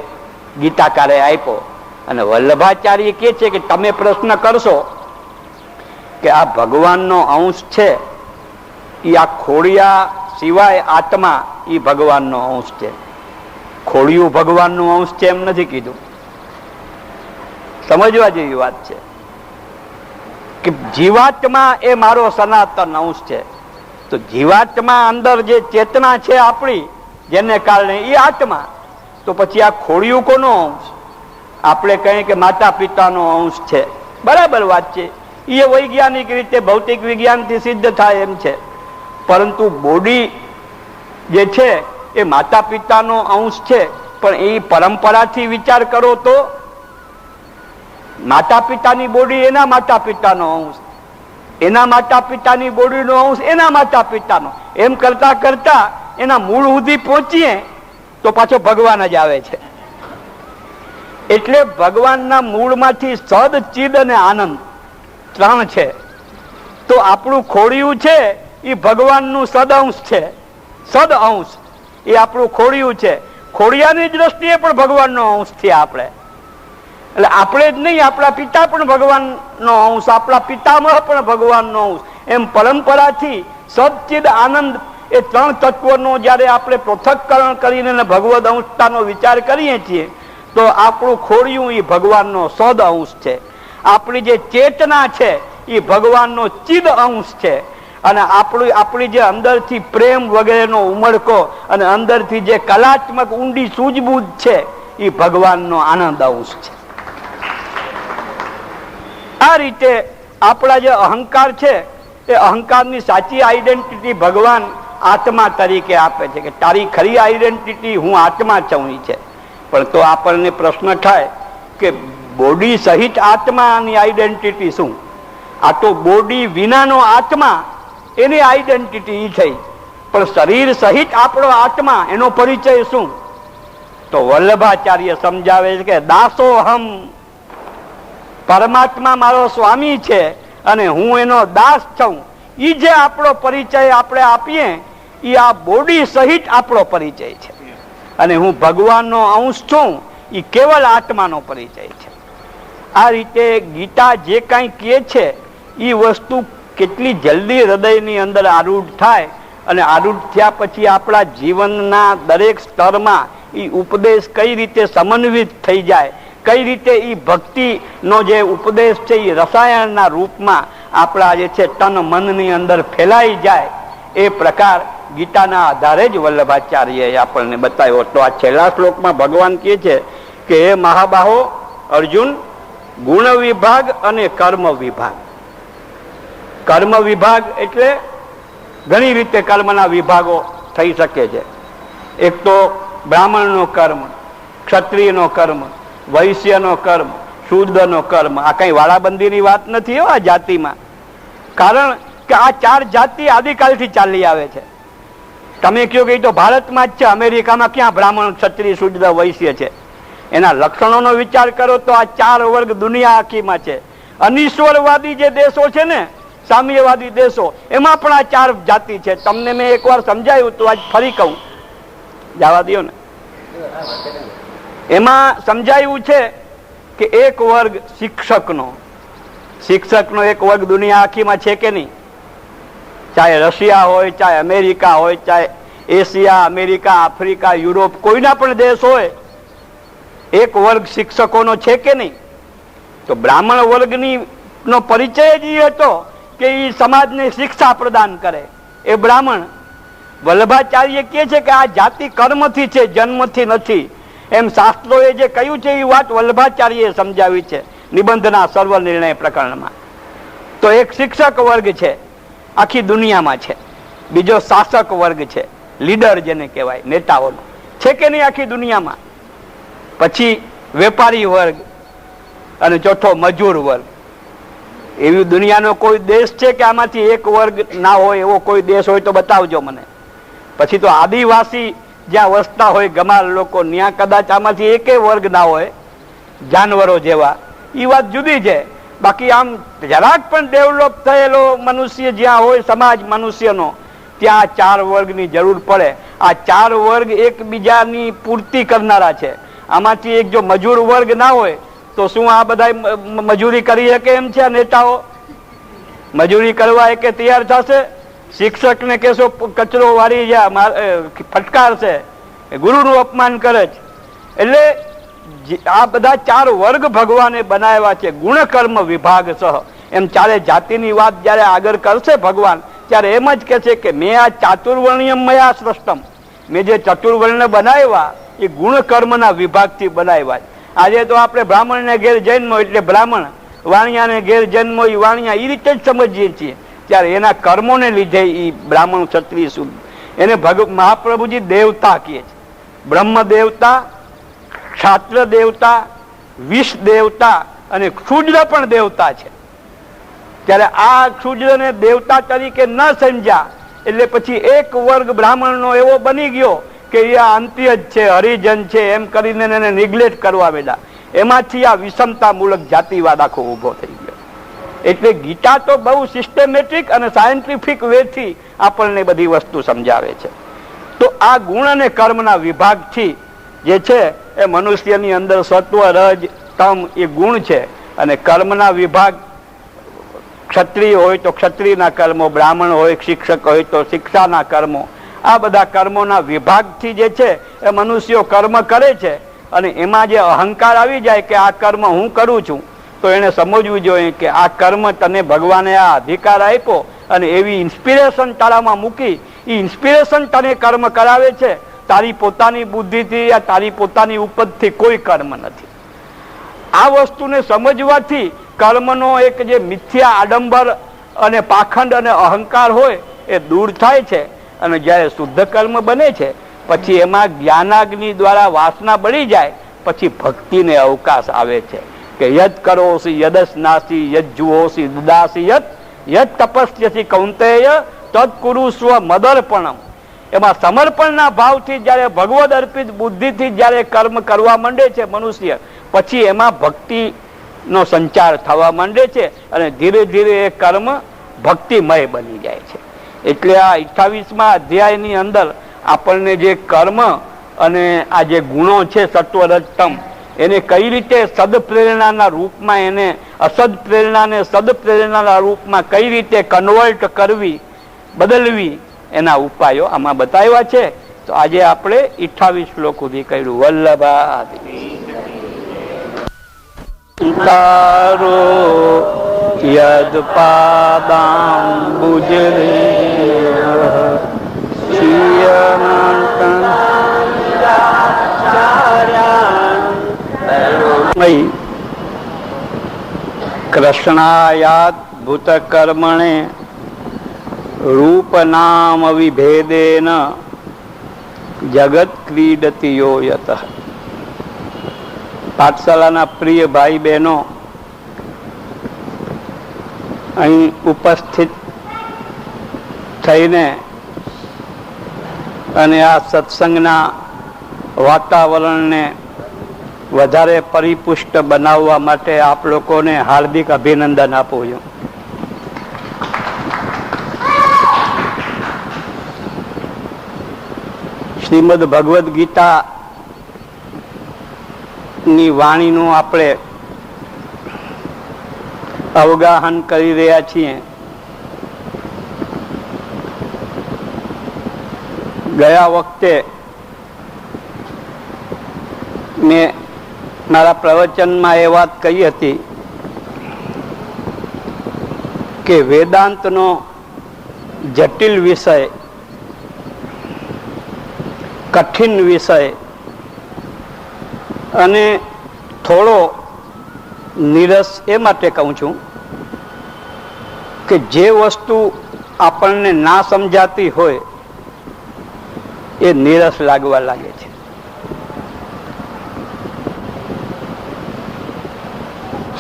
ગીતાકારે આપ્યો. અને વલ્લભાચાર્ય કહે છે કે તમે પ્રશ્ન કરશો કે આ ભગવાનનો અંશ છે, એ આ ખોડિયા સિવાય આત્મા એ ભગવાનનો અંશ છે. ખોડિયું ભગવાનનો અંશ છે એમ નથી કીધું. સમજવા જેવી વાત છે કે જીવાત્મા એ મારો સનાતન અંશ છે. તો જીવાત્મા અંદર જે ચેતના છે આપણી, જેને કારણે એ આત્મા. તો પછી આ ખોડિયું કોનો અંશ? આપણે કહીએ કે માતા પિતાનો અંશ છે, બરાબર વાત છે. એ વૈજ્ઞાનિક રીતે ભૌતિક વિજ્ઞાનથી સિદ્ધ થાય એમ છે. પરંતુ બોડી જે છે એ માતા પિતાનો અંશ છે, પણ એ પરંપરાથી વિચાર કરો તો માતા પિતાની બોડી એના માતા પિતાનો અંશ, એના માતા પિતાની બોડીનો અંશ એના માતા પિતાનો, એમ કરતા કરતા એના મૂળ સુધી પહોંચીએ તો પાછો ભગવાન જ આવે છે. એટલે ભગવાનના મૂળમાંથી સદ, ચિદ અને આનંદ 3 છે. તો આપણું ખોડિયું છે એ ભગવાનનું સદઅંશ છે. સદ અંશ એ આપણું ખોડિયું છે. ખોડિયાની દ્રષ્ટિએ પણ ભગવાનનો અંશ છે આપણે. એટલે આપણે જ નહીં, આપણા પિતા પણ ભગવાનનો અંશ, આપણા પિતામહ પણ ભગવાનનો અંશ. એમ પરંપરાથી સદચિદ આનંદ એ 3 તત્વોનો જ્યારે આપણે પૃથક્કરણ કરીને ભગવદ અંશતાનો વિચાર કરીએ છીએ તો આપણું ખોડિયું એ ભગવાનનો સદ અંશ છે. આપણી જે ચેતના છે એ ભગવાનનો ચિદ અંશ છે. અને આપણી જે અંદરથી પ્રેમ વગેરેનો ઉમળકો અને અંદરથી જે કલાત્મક ઊંડી સૂઝબૂઝ છે એ ભગવાનનો આનંદ અંશ છે. આ રીતે આપણા જે અહંકાર છે એ અહંકારની સાચી આઈડેન્ટિટી ભગવાન આત્મા તરીકે આપે છે કે તારી ખરી આઈડેન્ટિટી હું આત્મા છું છે. પણ તો આપણને પ્રશ્ન થાય કે બોડી સહિત આત્માની આઈડેન્ટિટી શું? આ તો બોડી વિનાનો આત્મા, એની આઈડેન્ટિટી એ થઈ, પણ શરીર સહિત આપણો આત્મા, એનો પરિચય શું? તો વલ્લભાચાર્ય સમજાવે છે કે દાસોહમ, પરમાત્મા મારો સ્વામી છે અને હું એનો દાસ છું. એ જે આપણો પરિચય આપણે આપીએ એ આ બોડી સહિત આપણો પરિચય છે. અને હું ભગવાનનો અંશ છું એ કેવલ આત્માનો પરિચય છે. આ રીતે ગીતા જે કાંઈ કહે છે એ વસ્તુ કેટલી જલ્દી હૃદયની અંદર આરૂઢ થાય અને આરૂઢ થયા પછી આપણા જીવનના દરેક સ્તરમાં એ ઉપદેશ કઈ રીતે સમન્વિત થઈ જાય, કઈ રીતે એ ભક્તિનો જે ઉપદેશ છે એ રસાયણના રૂપમાં આપણા જે છે તન મનની અંદર ફેલાઈ જાય એ પ્રકાર ગીતાના આધારે જ વલ્લભાચાર્યએ આપણને બતાવ્યો. તો આ છેલ્લા શ્લોકમાં ભગવાન કહે છે કે હે મહાબાહો અર્જુન, ગુણ વિભાગ અને કર્મ વિભાગ. કર્મ વિભાગ એટલે ઘણી રીતે કર્મના વિભાગો થઈ શકે છે. એક તો બ્રાહ્મણનો કર્મ, ક્ષત્રિયનો કર્મ, વૈશ્યનો કર્મ, શૂદ્રનો કર્મ. આ કઈ વાળાબંધીની વાત નથી આ જાતિમાં. કારણ કે આ 4 જાતિ આદિકાલથી ચાલી આવે છે. તમે કહો કે તો ભારતમાં જ છે, અમેરિકામાં ક્યાં બ્રાહ્મણ, ક્ષત્રિય, શૂદ્ર, વૈશ્ય છે? એના લક્ષણોનો વિચાર કરો તો આ 4 વર્ગ દુનિયા આખીમાં છે. અનિશ્વરવાદી જે દેશો છે ને, સામ્યવાદી દેશો, એમાં પણ આ 4 જાતિ છે. તમને મેં એકવાર સમજાયું તો આજ ફરી કહું, જવા દો ને. એમાં સમજાયું છે કે એક વર્ગ શિક્ષકનો એક વર્ગ દુનિયા આખીમાં છે કે નહીં? ચાહે રશિયા હોય, ચાહે અમેરિકા હોય, ચાહે એશિયા, અમેરિકા, આફ્રિકા, યુરોપ, કોઈના પણ દેશ હોય, એક વર્ગ શિક્ષકોનો છે કે નહીં? તો બ્રાહ્મણ વર્ગની નો પરિચય જ એ હતો કે એ સમાજને શિક્ષા પ્રદાન કરે, એ બ્રાહ્મણ. વલ્લભાચાર્ય કહે છે કે આ જાતિ કર્મથી છે, જન્મથી નથી. એમ શાસ્ત્રોએ જે કહ્યું છે એ વાત વલ્લભાચાર્યએ સમજાવી છે નિબંધના સર્વ નિર્ણય પ્રકરણમાં. તો એક શિક્ષક વર્ગ છે, આખી દુનિયામાં છે. બીજો શાસક વર્ગ છે, લીડર જેને કહેવાય, નેતાઓનો છે કે નહીં આખી દુનિયામાં. પછી વેપારી વર્ગ અને ચોથો મજૂર વર્ગ. એવી દુનિયાનો કોઈ દેશ છે કે આમાંથી એક વર્ગ ના હોય? એવો કોઈ દેશ હોય તો બતાવજો મને. પછી તો આદિવાસી જ્યાં વસતા હોય, ગમાર લોકો, ત્યાં કદાચ આમાંથી એકે વર્ગ ના હોય, જાનવરો જેવા. એ વાત જુદી છે. બાકી આમ જરાક પણ ડેવલપ થયેલો મનુષ્ય જ્યાં હોય, સમાજ મનુષ્યનો, ત્યાં 4 વર્ગની જરૂર પડે. આ 4 વર્ગ એકબીજાની પૂર્તિ કરનારા છે. આમાંથી એક જો મજૂર વર્ગ ના હોય તો શું આ બધા મજૂરી કરી શકે એમ છે? નેતાઓ મજૂરી કરવા એકે તૈયાર થશે? શિક્ષકને કહેશો કચરો વાળી જાય, ફટકારશે, ગુરુનું અપમાન કરે છે. એટલે આ બધા 4 વર્ગ ભગવાને બનાવ્યા છે, ગુણ કર્મ વિભાગ સહ. એમ 4 જાતિની વાત જયારે આગળ કરશે ભગવાન, ત્યારે એમ જ કહે છે કે મેં આ ચાતુર્વર્ણ્યમ મયા સૃષ્ટમ, મેં જે ચતુર્વર્ણ બનાવ્યા એ ગુણ કર્મના વિભાગથી બનાવ્યા. આજે તો આપણે બ્રાહ્મણને ઘેર જન્મો એટલે બ્રાહ્મણ, વાણિયાને ઘેર જન્મો એ વાણિયા, એ રીતે જ સમજીએ છીએ. ત્યારે એના કર્મોને લીધે એ બ્રાહ્મણ, ક્ષત્રિય, શુદ્ધ, એને મહાપ્રભુજી દેવતા કહે છે. બ્રહ્મ દેવતા, ક્ષાત્ર દેવતા, વિષ દેવતા અને ક્ષુદ્ર પણ દેવતા છે. ત્યારે આ ક્ષુદ્રને દેવતા તરીકે ન સમજ્યા એટલે પછી એક વર્ગ બ્રાહ્મણનો એવો બની ગયો કે એ અંત્ય જ છે, હરિજન છે, એમ કરીને એને નિગ્લેક્ટ કરવા બેઠા. એમાંથી આ વિષમતામૂલક જાતિવાદ આખો ઉભો થઈ ગયો. એટલે ગીતા તો બહુ સિસ્ટમેટિક અને સાયન્ટિફિક વેથી આપણને બધી વસ્તુ સમજાવે છે. તો આ ગુણ અને કર્મના વિભાગથી જે છે એ મનુષ્યની અંદર સત્વ, રજ, તમ એ ગુણ છે. અને કર્મના વિભાગ, ક્ષત્રિય હોય તો ક્ષત્રિયના કર્મો, બ્રાહ્મણ હોય, શિક્ષક હોય તો શિક્ષાના કર્મો. આ બધા કર્મોના વિભાગથી જે છે એ મનુષ્યો કર્મ કરે છે. અને એમાં જે અહંકાર આવી જાય કે આ કર્મ હું કરું છું, તો એને સમજવું જોઈએ કે આ કર્મ તને ભગવાને આ અધિકાર આપ્યો અને એવી ઇન્સ્પિરેશન તારામાં મૂકી, એ ઇન્સ્પિરેશન તને કર્મ કરાવે છે. તારી પોતાની બુદ્ધિથી યા તારી પોતાની ઉપજથી કોઈ કર્મ નથી. આ વસ્તુને સમજવાથી કર્મનો એક જે મિથ્યા, આડંબર અને પાખંડ અને અહંકાર હોય એ દૂર થાય છે. અને જ્યારે શુદ્ધ કર્મ બને છે પછી એમાં જ્ઞાનાગ્નિ દ્વારા વાસના બળી જાય, પછી ભક્તિને અવકાશ આવે છે કે યદ કરોસી યદસ્નાસી યદ જુહોસી દદાસી યદ તપસ્યસી કૌંતેય તદ કુરુ સ્વ મદર્પણમ. એમાં સમર્પણના ભાવથી જ્યારે ભગવદ અર્પિત બુદ્ધિથી જ્યારે કર્મ કરવા માંડે છે મનુષ્ય, પછી એમાં ભક્તિનો સંચાર થવા માંડે છે અને ધીરે ધીરે એ કર્મ ભક્તિમય બની જાય છે. એટલે આ 28મા અધ્યાયની અંદર આપણને જે કર્મ અને આ જે ગુણો છે સત્વરજતમ, એને કઈ રીતે સદપ્રેરણાના રૂપમાં, એને અસદ પ્રેરણાને સદપ્રેરણાના રૂપમાં કઈ રીતે કન્વર્ટ કરવી, બદલવી, એના ઉપાયો આમાં બતાવ્યા છે. તો આજે આપણે 28 શ્લોક સુધી કર્યું. વલ્લભા તારો યદ પાદાંબુજરે કૃષ્ણાયાત ભૂત કર્મણે રૂપ નામ વિભેદેન જગત ક્રીડતિ યો યતઃ. પાઠશાલાના પ્રિય ભાઈ બહેનો, અહીં ઉપસ્થિત થઈને અને આ સત્સંગના વાતાવરણને વધારે પરિપુષ્ટ બનાવવા માટે આપ લોકોને હાર્દિક અભિનંદન આપું છું. શ્રીમદ ભગવદ્ ગીતા ની વાણીનું આપણે અવગાહન કરી રહ્યા છીએ. ગયા વખતે મેં મારા પ્રવચનમાં એ વાત કહી હતી કે વેદાંતનો જટિલ વિષય, કઠિન વિષય અને થોડો નીરસ એ માટે કહું છું કે જે વસ્તુ આપણને ના સમજાતી હોય એ નીરસ લાગવા લાગે છે.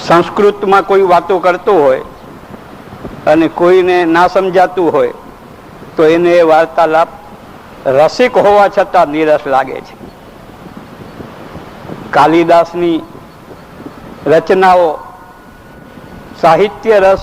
સંસ્કૃતમાં કોઈ વાતો કરતો હોય અને કોઈને ના સમજાતું હોય તો એને એ વાર્તાલાપ રસિક હોવા છતાં નીરસ લાગે છે. કાલિદાસની રચનાઓ સાહિત્ય રસ